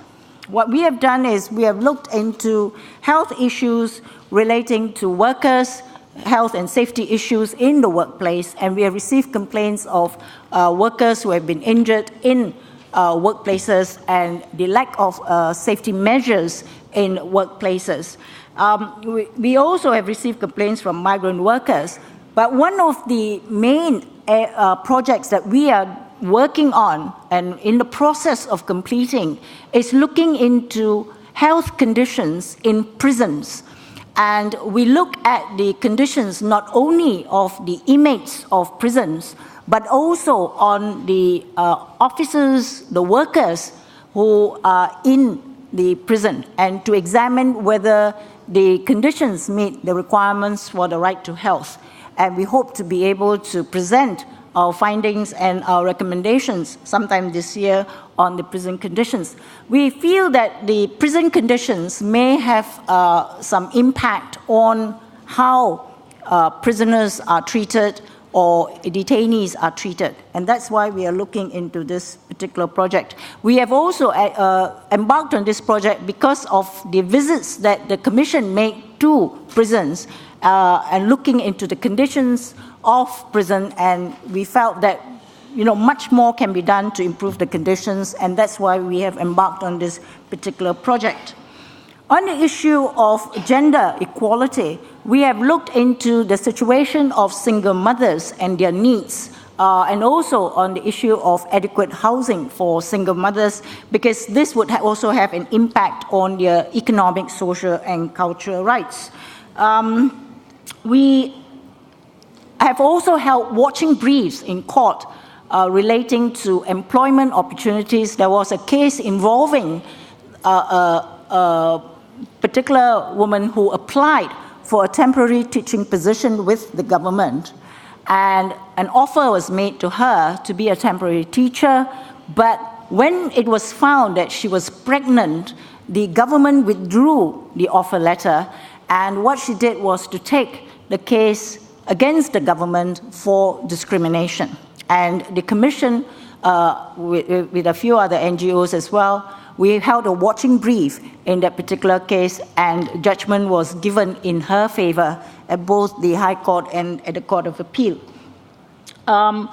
what we have done is we have looked into health issues relating to workers, health and safety issues in the workplace, and we have received complaints of workers who have been injured in workplaces and the lack of safety measures in workplaces. We also have received complaints from migrant workers, but one of the main projects that we are working on and in the process of completing is looking into health conditions in prisons. And we look at the conditions not only of the inmates of prisons, but also on the officers, the workers who are in the prison, and to examine whether the conditions meet the requirements for the right to health. And we hope to be able to present our findings and our recommendations sometime this year on the prison conditions. We feel that the prison conditions may have some impact on how prisoners are treated or detainees are treated, and that's why we are looking into this particular project. We have also embarked on this project because of the visits that the Commission made to prisons and looking into the conditions of prison, and we felt that much more can be done to improve the conditions, and that's why we have embarked on this particular project. On the issue of gender equality, we have looked into the situation of single mothers and their needs, and also on the issue of adequate housing for single mothers, because this would also have an impact on their economic, social, and cultural rights. We have also held watching briefs in court relating to employment opportunities. There was a case involving a particular woman who applied for a temporary teaching position with the government, and an offer was made to her to be a temporary teacher, but when it was found that she was pregnant, the government withdrew the offer letter, and what she did was to take the case against the government for discrimination. And the Commission, with a few other NGOs as well, we held a watching brief in that particular case, and judgment was given in her favor at both the High Court and at the Court of Appeal. On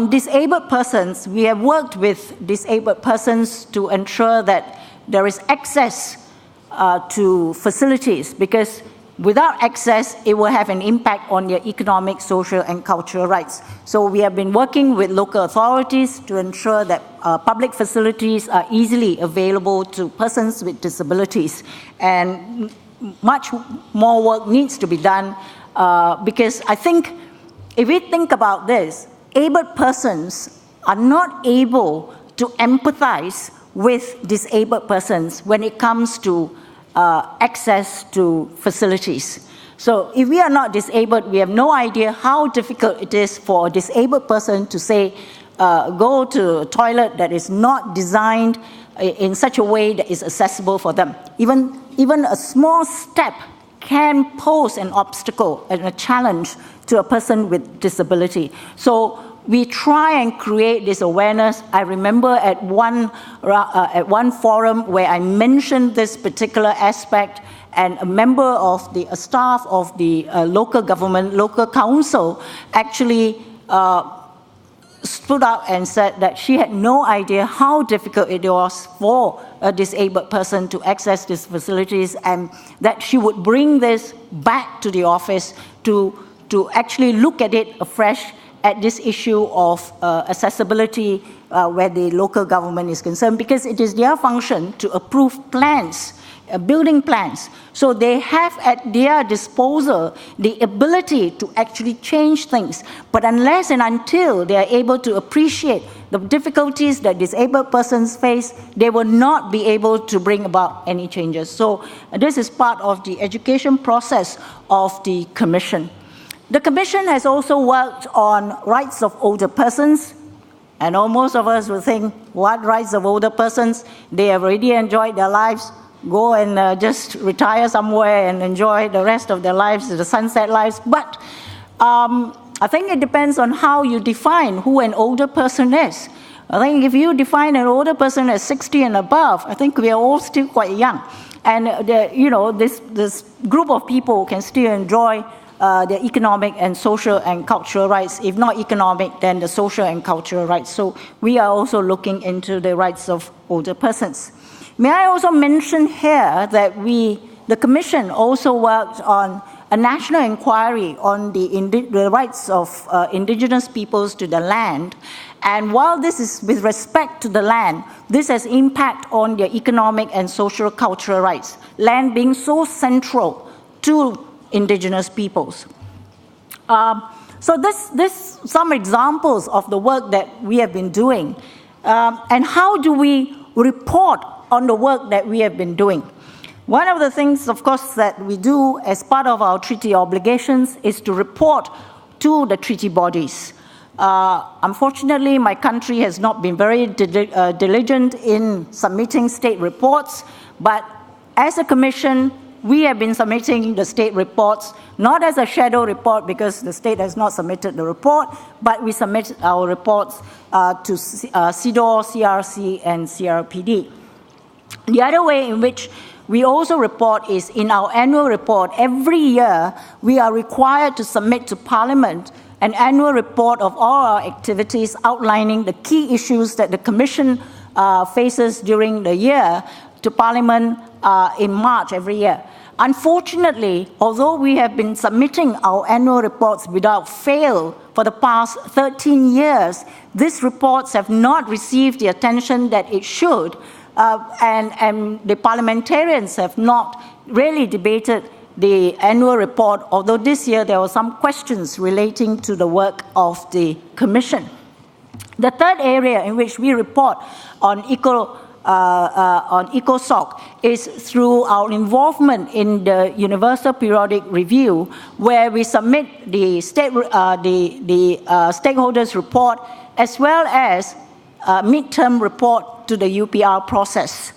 disabled persons, we have worked with disabled persons to ensure that there is access to facilities, because without access, it will have an impact on their economic, social, and cultural rights. So we have been working with local authorities to ensure that public facilities are easily available to persons with disabilities. And much more work needs to be done because I think if we think about this, able persons are not able to empathize with disabled persons when it comes to access to facilities. So if we are not disabled, we have no idea how difficult it is for a disabled person to say, go to a toilet that is not designed in such a way that is accessible for them. Even a small step can pose an obstacle and a challenge to a person with disability. So we try and create this awareness. I remember at one forum where I mentioned this particular aspect, and a member of the staff of the local government, local council, actually stood up and said that she had no idea how difficult it was for a disabled person to access these facilities, and that she would bring this back to the office to actually look at it afresh at this issue of accessibility where the local government is concerned, because it is their function to approve plans, building plans. So they have at their disposal the ability to actually change things. But unless and until they are able to appreciate the difficulties that disabled persons face, they will not be able to bring about any changes. So this is part of the education process of the Commission. The Commission has also worked on rights of older persons, and most of us will think, what rights of older persons? They have already enjoyed their lives, go and just retire somewhere and enjoy the rest of their lives, the sunset lives. But I think it depends on how you define who an older person is. I think if you define an older person as 60 and above, I think we are all still quite young. And this group of people can still enjoy their economic and social and cultural rights. If not economic, then the social and cultural rights. So we are also looking into the rights of older persons. May I also mention here that the Commission also worked on a national inquiry on the rights of indigenous peoples to the land. And while this is with respect to the land, this has impact on their economic and social cultural rights, land being so central to indigenous peoples. So this some examples of the work that we have been doing. And how do we report on the work that we have been doing? One of the things, of course, that we do as part of our treaty obligations is to report to the treaty bodies. Unfortunately, my country has not been very diligent in submitting state reports, but as a Commission, we have been submitting the state reports, not as a shadow report because the state has not submitted the report, but we submit our reports to CEDAW, CRC, and CRPD. The other way in which we also report is in our annual report. Every year, we are required to submit to Parliament an annual report of all our activities outlining the key issues that the Commission faces during the year to Parliament in March every year. Unfortunately, although we have been submitting our annual reports without fail for the past 13 years, these reports have not received the attention that it should, and the parliamentarians have not really debated the annual report, although this year there were some questions relating to the work of the Commission. The third area in which we report on ECOSOC is through our involvement in the Universal Periodic Review, where we submit the stakeholders report as well as midterm report to the UPR process.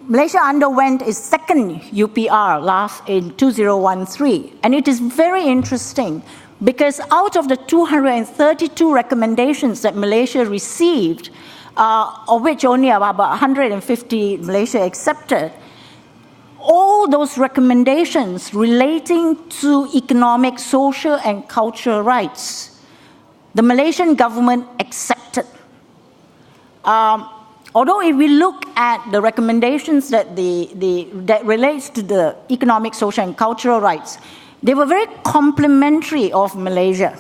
Malaysia underwent its second UPR in 2013, and it is very interesting because out of the 232 recommendations that Malaysia received, of which only about 150 Malaysia accepted, all those recommendations relating to economic, social, and cultural rights, the Malaysian government accepted. Although if we look at the recommendations that relates to the economic, social, and cultural rights, they were very complimentary of Malaysia.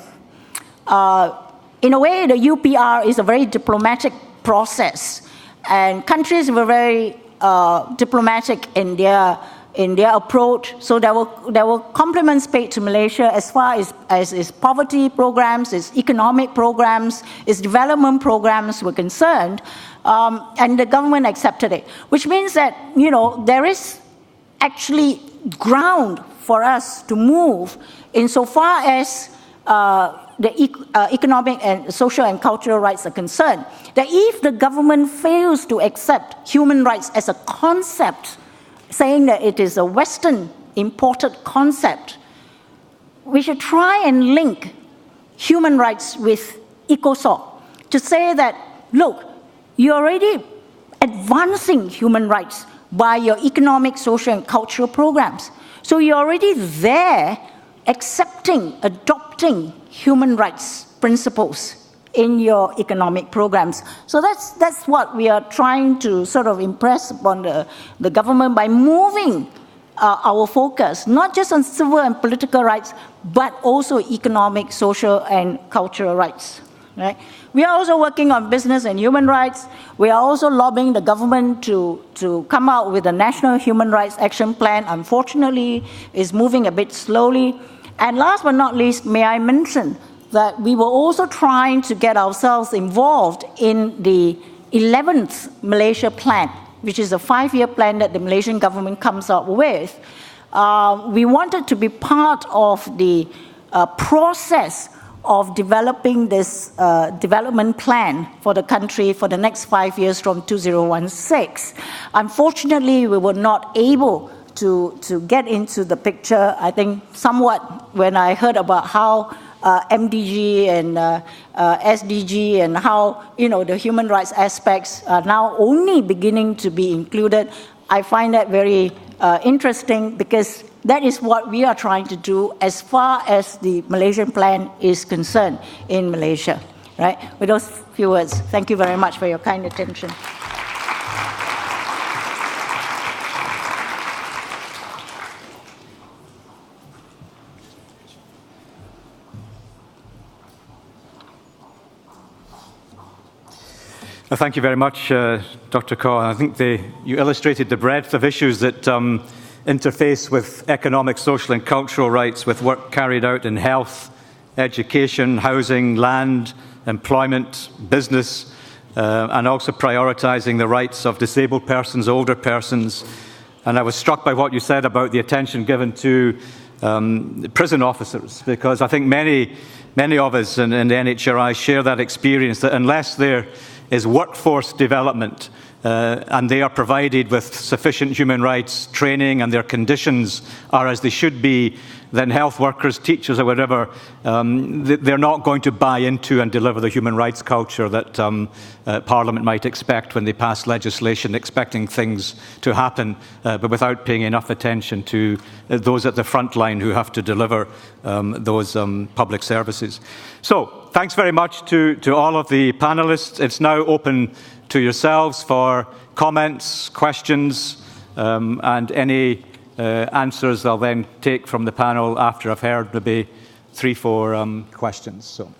In a way, the UPR is a very diplomatic process, and countries were very diplomatic in their approach. So there were compliments paid to Malaysia as far as its poverty programs, its economic programs, its development programs were concerned, and the government accepted it, which means that there is actually ground for us to move insofar as the economic and social and cultural rights are concerned. That if the government fails to accept human rights as a concept, saying that it is a Western imported concept, we should try and link human rights with ECOSOC to say that, look, you're already advancing human rights by your economic, social, and cultural programs. So you're already there accepting, adopting human rights principles in your economic programs. So that's what we are trying to sort of impress upon the government by moving our focus, not just on civil and political rights, but also economic, social, and cultural rights. Right? We are also working on business and human rights. We are also lobbying the government to come out with a national human rights action plan. Unfortunately, it's moving a bit slowly. And last but not least, may I mention that we were also trying to get ourselves involved in the 11th Malaysia Plan, which is a 5-year plan that the Malaysian government comes up with. We wanted to be part of the process of developing this development plan for the country for the next 5 years from 2016. Unfortunately, we were not able to get into the picture. I think somewhat when I heard about how MDG and SDG and how the human rights aspects are now only beginning to be included, I find that very interesting because that is what we are trying to do as far as the Malaysian plan is concerned in Malaysia. Right? With those few words, thank you very much for your kind attention. Thank you very much, Dr. Kaur. I think you illustrated the breadth of issues that interface with economic, social and cultural rights, with work carried out in health, education, housing, land, employment, business, and also prioritising the rights of disabled persons, older persons. And I was struck by what you said about the attention given to prison officers, because I think many of us in the NHRI share that experience, that unless there is workforce development and they are provided with sufficient human rights training and their conditions are as they should be, then health workers, teachers or whatever, they're not going to buy into and deliver the human rights culture that Parliament might expect when they pass legislation, expecting things to happen, but without paying enough attention to those at the front line who have to deliver those public services. So, thanks very much to all of the panelists. It's now open to yourselves for comments, questions, and any answers I'll then take from the panel after I've heard maybe 3-4 questions. So.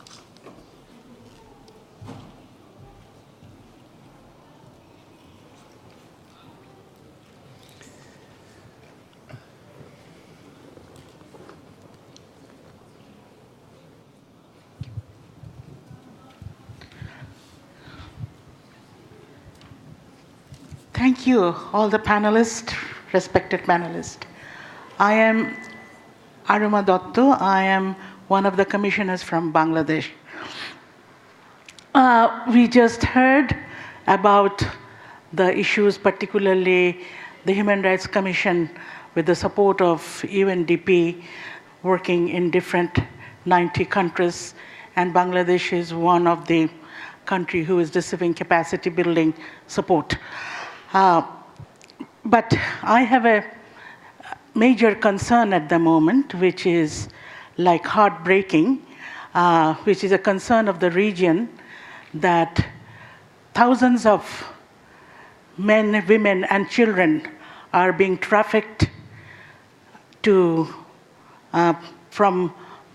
Thank you, all the panelists, respected panelists. I am Aruma Dotto. I am one of the commissioners from Bangladesh. We just heard about the issues, particularly the Human Rights Commission with the support of UNDP working in different 90 countries, and Bangladesh is one of the countries who is receiving capacity building support. But I have a major concern at the moment, which is like heartbreaking, which is a concern of the region, that thousands of men, women, and children are being trafficked from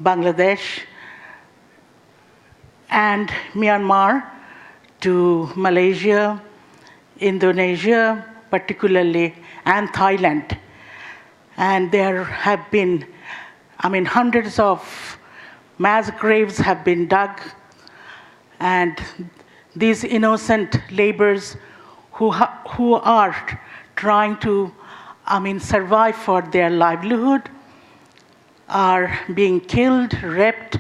Bangladesh and Myanmar to Malaysia, Indonesia, particularly, and Thailand. And there have been, hundreds of mass graves have been dug, and these innocent laborers who are trying to, survive for their livelihood are being killed, raped,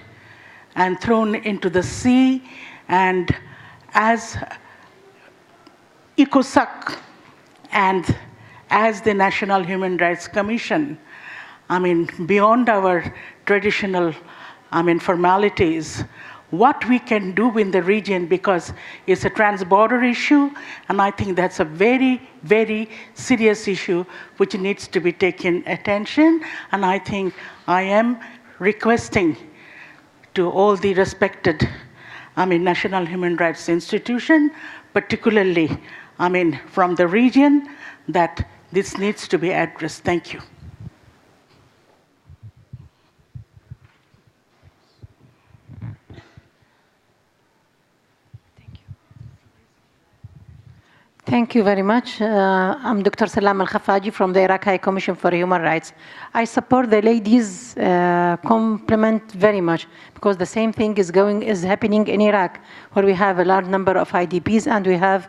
and thrown into the sea. And as ECOSOC and as the National Human Rights Commission, beyond our traditional, formalities, what we can do in the region, because it's a trans-border issue, and I think that's a very, very serious issue which needs to be taken attention. And I think I am requesting to all the respected, national human rights institution, particularly, from the region, that this needs to be addressed. Thank you. Thank you very much. I'm Dr. Salam Al-Khafaji from the Iraq High Commission for Human Rights. I support the ladies' compliment very much, because the same thing is happening in Iraq, where we have a large number of IDPs, and we have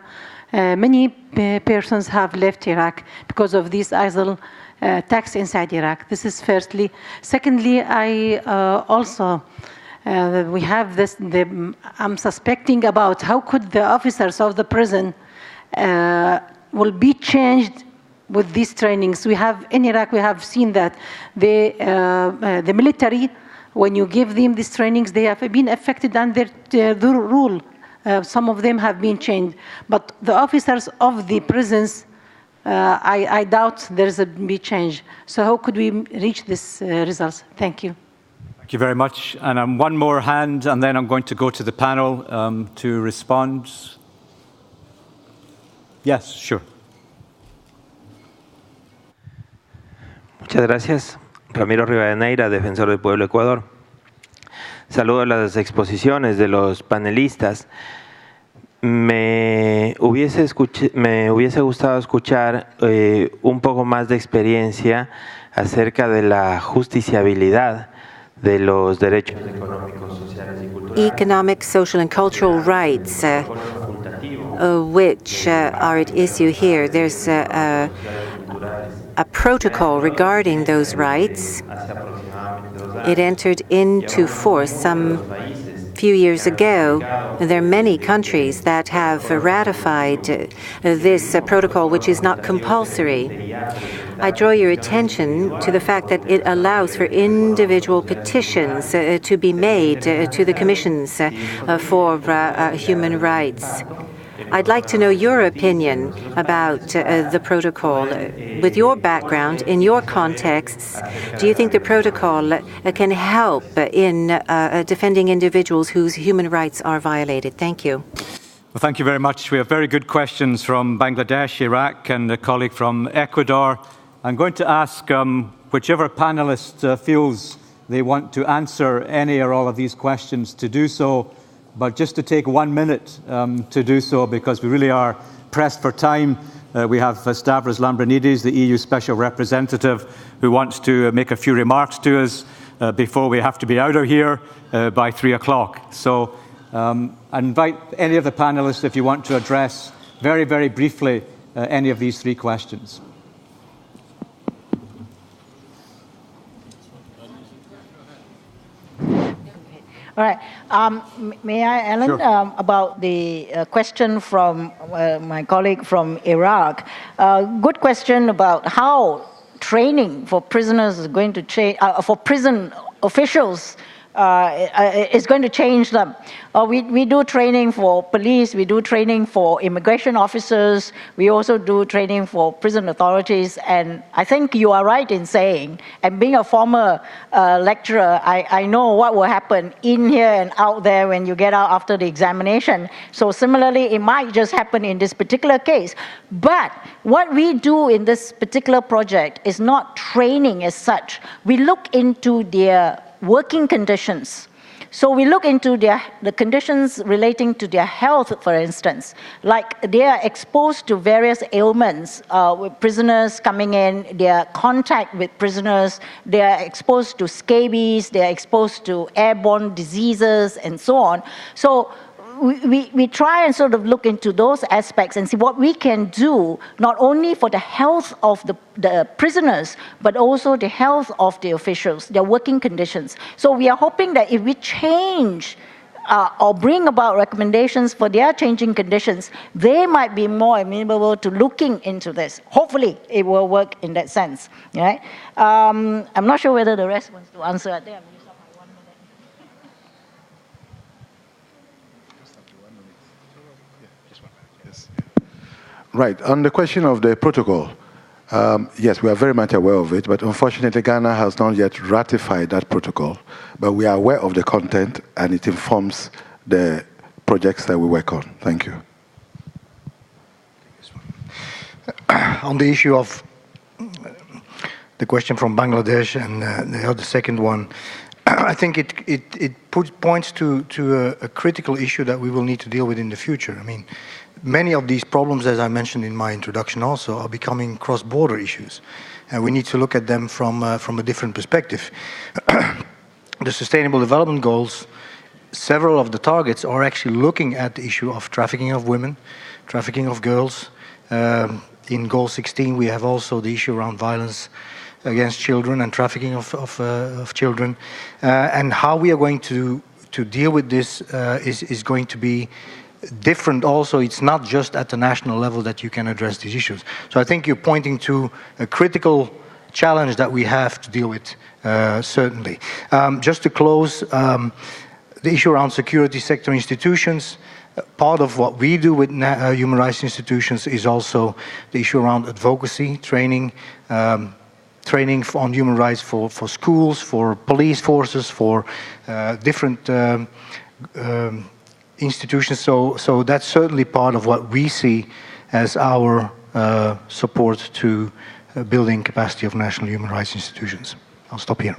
many persons have left Iraq because of this ISIL attacks inside Iraq. This is firstly. Secondly, I also we have this. I'm suspecting about how could the officers of the prison will be changed with these trainings. We have in Iraq, we have seen that the military, when you give them these trainings, they have been affected under the rule. Some of them have been changed, but the officers of the prisons, I doubt there's a big change. So how could we reach these results? Thank you. Thank you very much. And one more hand, and then I'm going to go to the panel to respond. Yes, sure. Muchas gracias. Ramiro Rivadeneira, Defensor del Pueblo Ecuador. Saludo las exposiciones de los panelistas. Me hubiese gustado escuchar un poco más de experiencia acerca de la justiciabilidad de los derechos económicos, sociales y culturales. Economic, social, and cultural rights, which are at issue here. There's a protocol regarding those rights. It entered into force some few years ago. There are many countries that have ratified this protocol, which is not compulsory. I draw your attention to the fact that it allows for individual petitions to be made to the commissions for human rights. I'd like to know your opinion about the protocol. With your background, in your contexts, do you think the protocol can help in defending individuals whose human rights are violated? Thank you. Well, thank you very much. We have very good questions from Bangladesh, Iraq, and a colleague from Ecuador. I'm going to ask whichever panelist feels they want to answer any or all of these questions to do so, but just to take 1 minute to do so, because we really are pressed for time. We have Stavros Lambrinidis, the EU Special Representative, who wants to make a few remarks to us before we have to be out of here by 3 o'clock. So I invite any of the panelists, if you want to address very, very briefly any of these 3 questions. All right. May I, Alan, Sure. about the question from my colleague from Iraq. Good question about how training for prisoners is going to change, for prison officials is going to change them. We do training for police, we do training for immigration officers, we also do training for prison authorities, and I think you are right in saying, and being a former lecturer, I know what will happen in here and out there when you get out after the examination. So similarly, it might just happen in this particular case. But what we do in this particular project is not training as such. We look into their working conditions. So we look into the conditions relating to their health, for instance, like they are exposed to various ailments with prisoners coming in, their contact with prisoners, they are exposed to scabies, they are exposed to airborne diseases, and so on. So we try and sort of look into those aspects and see what we can do, not only for the health of the prisoners, but also the health of the officials, their working conditions. So we are hoping that if we change or bring about recommendations for their changing conditions, they might be more amenable to looking into this. Hopefully, it will work in that sense. Right? I'm not sure whether the rest wants to answer. I think I'm used up my 1 minute. Right. On the question of the protocol, yes, we are very much aware of it, but unfortunately, Ghana has not yet ratified that protocol. But we are aware of the content, and it informs the projects that we work on. Thank you. On the issue of the question from Bangladesh and the second one, I think it points to a critical issue that we will need to deal with in the future. I mean, many of these problems, as I mentioned in my introduction also, are becoming cross-border issues. And we need to look at them from a different perspective. The Sustainable Development Goals, several of the targets are actually looking at the issue of trafficking of women, trafficking of girls. In Goal 16, we have also the issue around violence against children and trafficking of children. And how we are going to deal with this is going to be different also. It's not just at the national level that you can address these issues. So I think you're pointing to a critical challenge that we have to deal with, certainly. Just to close, the issue around security sector institutions, part of what we do with human rights institutions is also the issue around advocacy, training, training on human rights for schools, for police forces, for different institutions. So that's certainly part of what we see as our support to building capacity of national human rights institutions. I'll stop here.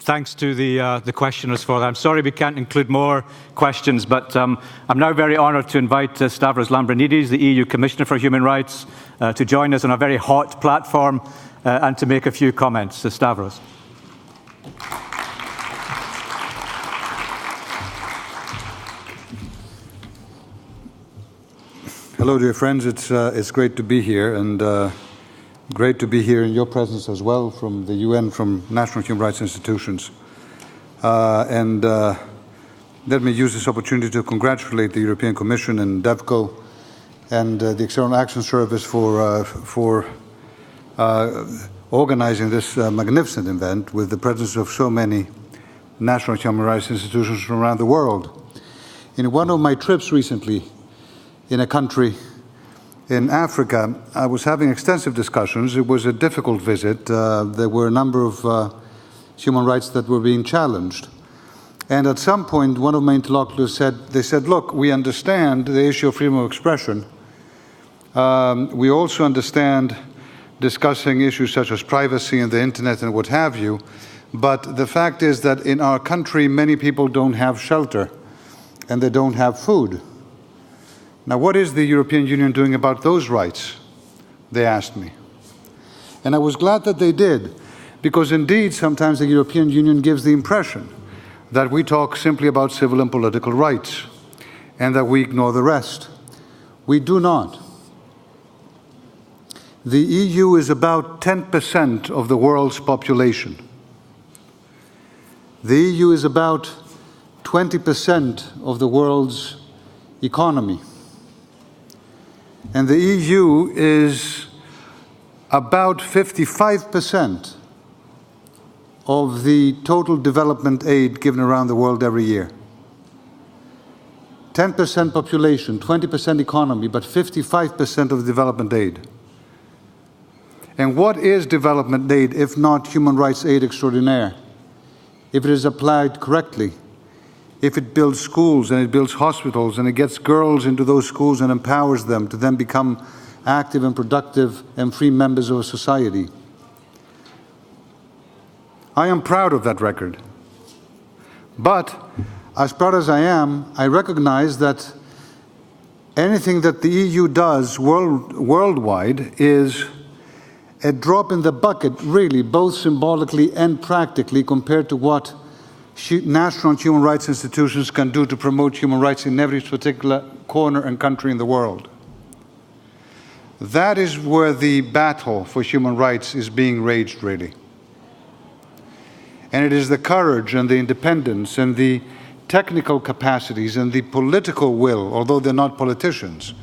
thanks to the questioners for that. I'm sorry we can't include more questions, but I'm now very honoured to invite Stavros Lambrinidis, the EU Commissioner for Human Rights, to join us on a very hot platform and to make a few comments. So, Stavros. Hello, dear friends. It's great to be here, and great to be here in your presence as well, from the UN, from national human rights institutions. Let me use this opportunity to congratulate the European Commission and DevCo and the External Action Service for organizing this magnificent event with the presence of so many national human rights institutions from around the world. In one of my trips recently, in a country in Africa, I was having extensive discussions. It was a difficult visit. There were a number of human rights that were being challenged. And at some point, one of my interlocutors said, look, we understand the issue of freedom of expression. We also understand discussing issues such as privacy and the internet and what have you. But the fact is that in our country, many people don't have shelter and they don't have food. Now, what is the European Union doing about those rights? They asked me. And I was glad that they did, because indeed, sometimes the European Union gives the impression that we talk simply about civil and political rights, and that we ignore the rest. We do not. The EU is about 10% of the world's population. The EU is about 20% of the world's economy. And the EU is about 55% of the total development aid given around the world every year. 10% population, 20% economy, but 55% of development aid. And what is development aid if not human rights aid extraordinaire? If it is applied correctly, if it builds schools and it builds hospitals and it gets girls into those schools and empowers them to then become active and productive and free members of a society. I am proud of that record. But as proud as I am, I recognize that anything that the EU does worldwide is a drop in the bucket, really, both symbolically and practically, compared to what national human rights institutions can do to promote human rights in every particular corner and country in the world. That is where the battle for human rights is being waged, really. And it is the courage and the independence and the technical capacities and the political will, although they're not politicians,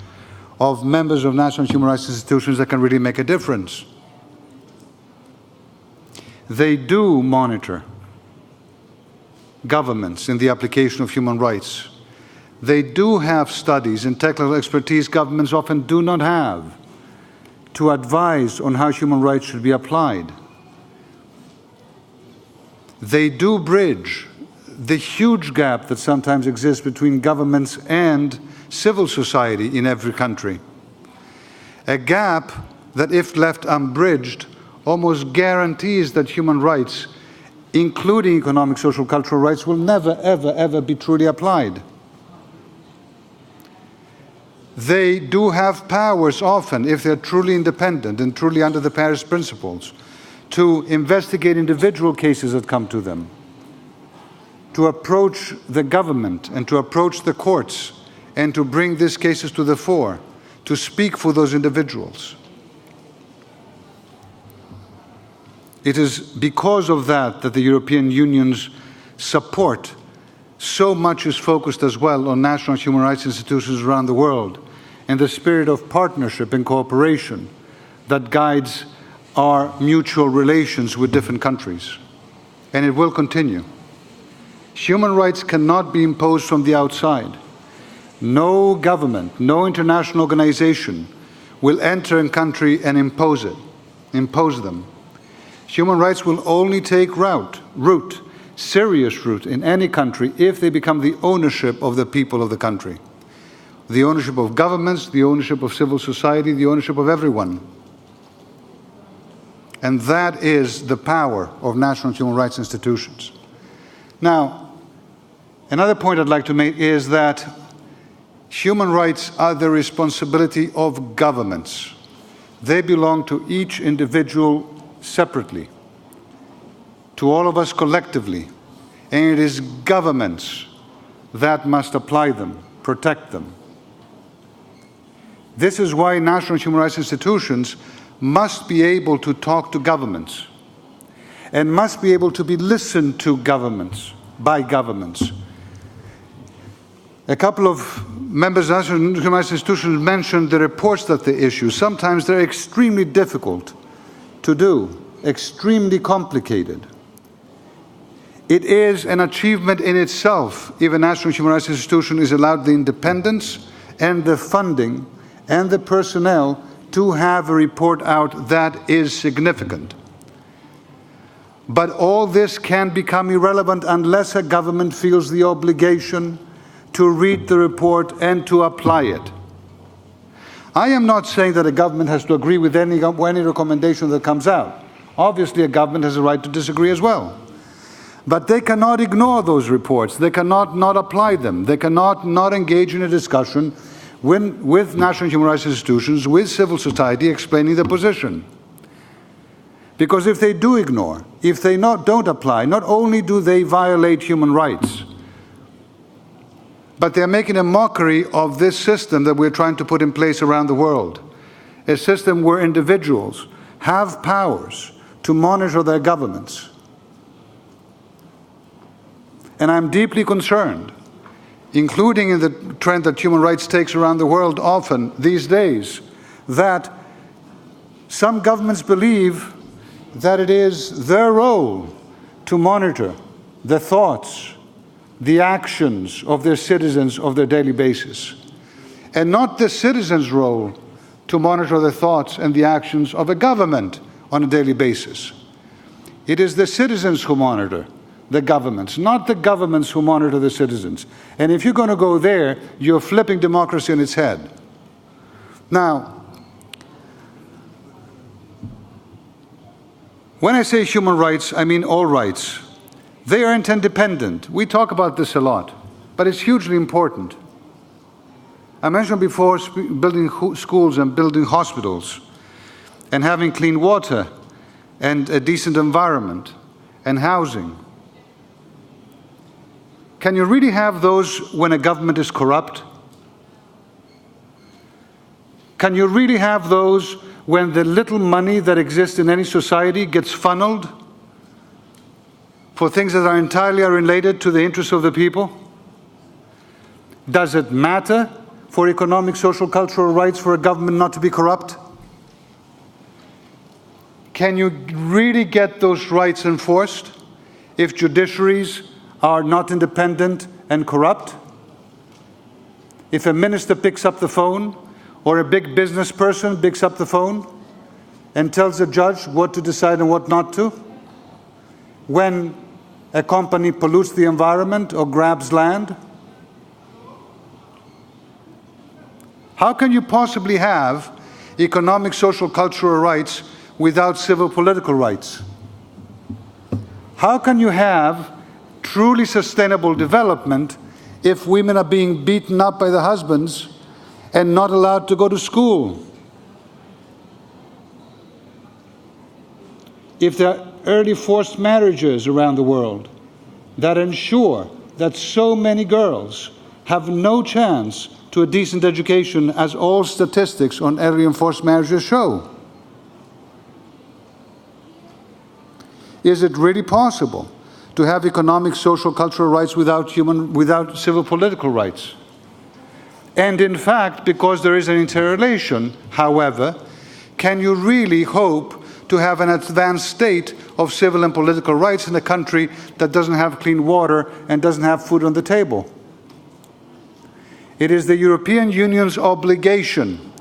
of members of national human rights institutions that can really make a difference. They do monitor governments in the application of human rights. They do have studies and technical expertise governments often do not have to advise on how human rights should be applied. They do bridge the huge gap that sometimes exists between governments and civil society in every country. A gap that, if left unbridged, almost guarantees that human rights, including economic, social, cultural rights, will never, ever, ever be truly applied. They do have powers often, if they're truly independent and truly under the Paris Principles, to investigate individual cases that come to them, to approach the government and to approach the courts and to bring these cases to the fore, to speak for those individuals. It is because of that that the European Union's support so much is focused as well on national human rights institutions around the world and the spirit of partnership and cooperation that guides our mutual relations with different countries. And it will continue. Human rights cannot be imposed from the outside. No government, no international organization will enter a country and impose them. Human rights will only take root, serious root in any country if they become the ownership of the people of the country. The ownership of governments, the ownership of civil society, the ownership of everyone. And that is the power of national human rights institutions. Now, another point I'd like to make is that human rights are the responsibility of governments. They belong to each individual separately, to all of us collectively, and it is governments that must apply them, protect them. This is why national human rights institutions must be able to talk to governments and must be able to be listened to governments, by governments. A couple of members of national human rights institutions mentioned the reports that they issue. Sometimes they're extremely difficult to do, extremely complicated. It is an achievement in itself if a national human rights institution is allowed the independence and the funding and the personnel to have a report out that is significant. But all this can become irrelevant unless a government feels the obligation to read the report and to apply it. I am not saying that a government has to agree with any recommendation that comes out. Obviously, a government has a right to disagree as well. But they cannot ignore those reports. They cannot not apply them. They cannot not engage in a discussion with national human rights institutions, with civil society explaining their position. Because if they do ignore, if they don't apply, not only do they violate human rights, but they're making a mockery of this system that we're trying to put in place around the world. A system where individuals have powers to monitor their governments. And I'm deeply concerned, including in the trend that human rights takes around the world often these days, that some governments believe that it is their role to monitor the thoughts, the actions of their citizens on their daily basis, and not the citizens' role to monitor the thoughts and the actions of a government on a daily basis. It is the citizens who monitor the governments, not the governments who monitor the citizens. And if you're going to go there, you're flipping democracy on its head. Now, when I say human rights, I mean all rights. They are interdependent. We talk about this a lot, but it's hugely important. I mentioned before building schools and building hospitals and having clean water and a decent environment and housing. Can you really have those when a government is corrupt? Can you really have those when the little money that exists in any society gets funneled for things that are entirely unrelated to the interests of the people? Does it matter for economic, social, cultural rights for a government not to be corrupt? Can you really get those rights enforced if judiciaries are not independent and corrupt? If a minister picks up the phone or a big business person picks up the phone and tells a judge what to decide and what not to? When a company pollutes the environment or grabs land? How can you possibly have economic, social, cultural rights without civil political rights? How can you have truly sustainable development if women are being beaten up by their husbands and not allowed to go to school? If there are early forced marriages around the world that ensure that so many girls have no chance to a decent education, as all statistics on early and forced marriages show? Is it really possible to have economic, social, cultural rights without civil political rights? And in fact, because there is an interrelation, however, can you really hope to have an advanced state of civil and political rights in a country that doesn't have clean water and doesn't have food on the table? It is the European Union's obligation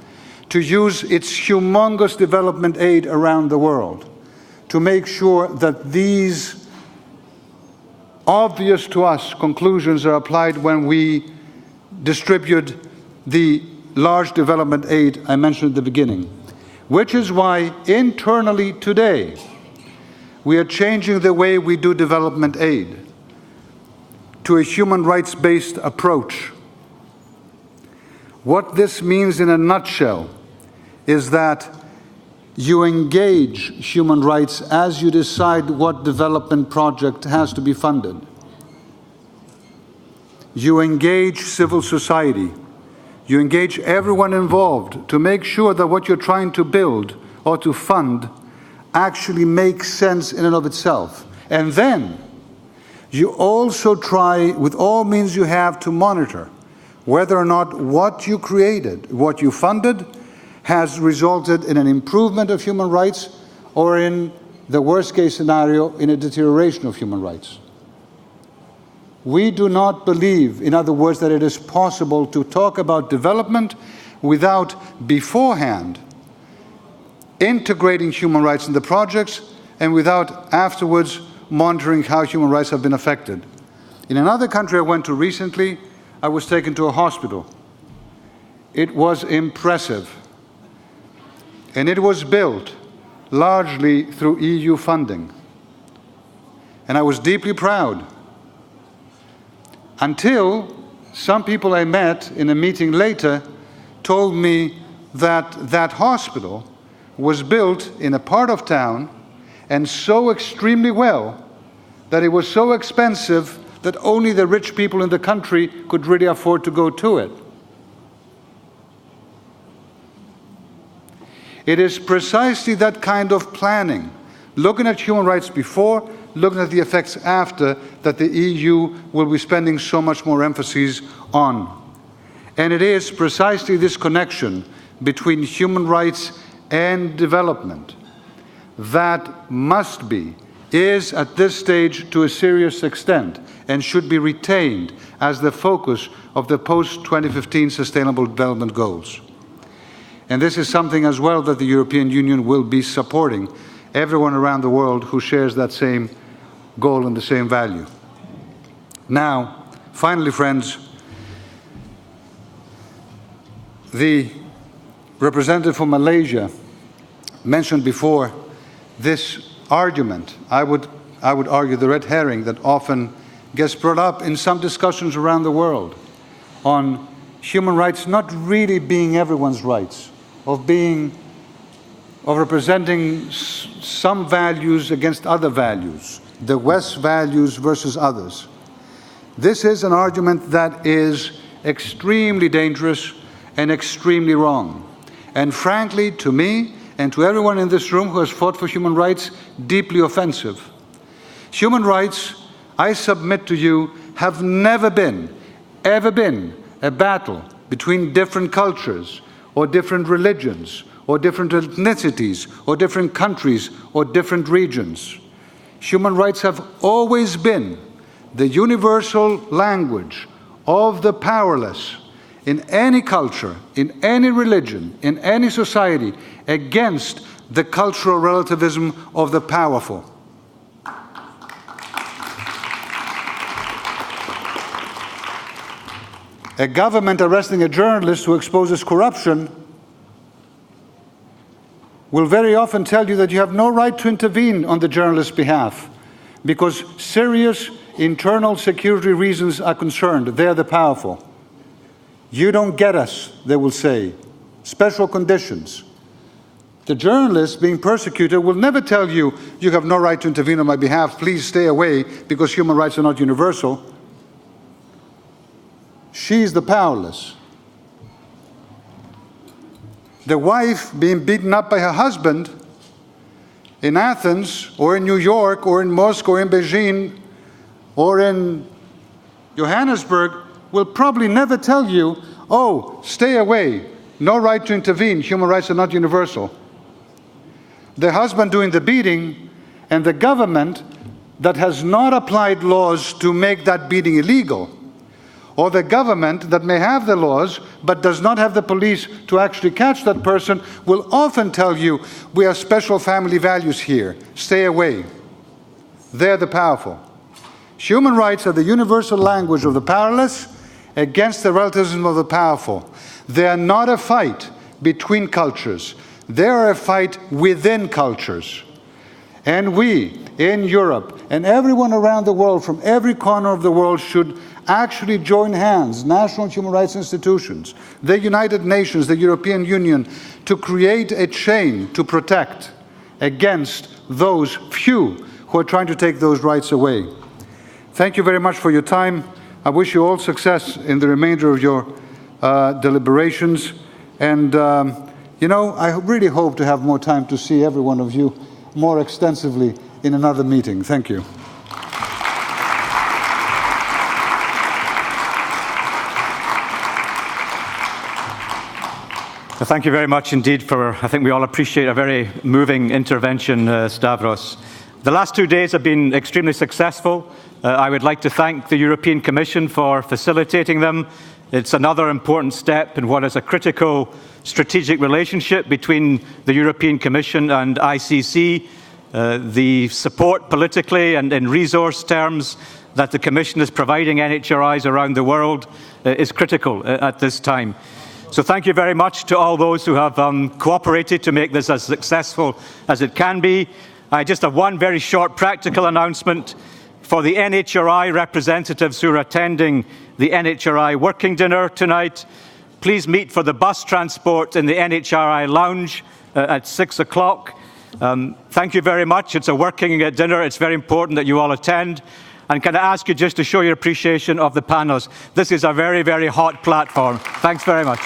to use its humongous development aid around the world to make sure that these obvious to us conclusions are applied when we distribute the large development aid I mentioned at the beginning. which is why internally today we are changing the way we do development aid to a human rights-based approach. What this means in a nutshell is that you engage human rights as you decide what development project has to be funded. You engage civil society. You engage everyone involved to make sure that what you're trying to build or to fund actually makes sense in and of itself. And then you also try, with all means you have, to monitor whether or not what you created, what you funded, has resulted in an improvement of human rights or, in the worst case scenario, in a deterioration of human rights. We do not believe, in other words, that it is possible to talk about development without beforehand integrating human rights in the projects and without afterwards monitoring how human rights have been affected. In another country I went to recently, I was taken to a hospital. It was impressive. And it was built largely through EU funding. And I was deeply proud. Until some people I met in a meeting later told me that that hospital was built in a part of town and so extremely well that it was so expensive that only the rich people in the country could really afford to go to it. It is precisely that kind of planning, looking at human rights before, looking at the effects after, that the EU will be spending so much more emphasis on. And it is precisely this connection between human rights and development that must be, is at this stage to a serious extent, and should be retained as the focus of the post-2015 Sustainable Development Goals. And this is something as well that the European Union will be supporting everyone around the world who shares that same goal and the same value. Now, finally, friends, the representative from Malaysia mentioned before this argument. I would argue the red herring that often gets brought up in some discussions around the world on human rights not really being everyone's rights, of representing some values against other values, the West's values versus others. This is an argument that is extremely dangerous and extremely wrong. And frankly, to me and to everyone in this room who has fought for human rights, deeply offensive. Human rights, I submit to you, have never been, ever been, a battle between different cultures, or different religions, or different ethnicities, or different countries, or different regions. Human rights have always been the universal language of the powerless in any culture, in any religion, in any society, against the cultural relativism of the powerful. A government arresting a journalist who exposes corruption will very often tell you that you have no right to intervene on the journalist's behalf because serious internal security reasons are concerned. They're the powerful. You don't get us, they will say. Special conditions. The journalist being persecuted will never tell you, you have no right to intervene on my behalf, please stay away because human rights are not universal. She's the powerless. The wife being beaten up by her husband in Athens, or in New York, or in Moscow, or in Beijing, or in Johannesburg, will probably never tell you, oh, stay away, no right to intervene, human rights are not universal. The husband doing the beating and the government that has not applied laws to make that beating illegal, or the government that may have the laws but does not have the police to actually catch that person, will often tell you, we have special family values here, stay away. They're the powerful. Human rights are the universal language of the powerless against the relativism of the powerful. They are not a fight between cultures. They are a fight within cultures. And we, in Europe, and everyone around the world, from every corner of the world, should actually join hands, national human rights institutions, the United Nations, the European Union, to create a chain to protect against those few who are trying to take those rights away. Thank you very much for your time. I wish you all success in the remainder of your deliberations. And, you know, I really hope to have more time to see every one of you more extensively in another meeting. Thank you. Well, thank you very much indeed for, I think we all appreciate a very moving intervention, Stavros. The last 2 days have been extremely successful. I would like to thank the European Commission for facilitating them. It's another important step in what is a critical strategic relationship between the European Commission and ICC. The support politically and in resource terms that the Commission is providing NHRIs around the world is critical at this time. So thank you very much to all those who have cooperated to make this as successful as it can be. I just have one very short practical announcement for the NHRI representatives who are attending the NHRI working dinner tonight. Please meet for the bus transport in the NHRI lounge at 6 o'clock. Thank you very much. It's a working dinner. It's very important that you all attend. And can I ask you just to show your appreciation of the panelists? This is a very, very hot platform. Thanks very much.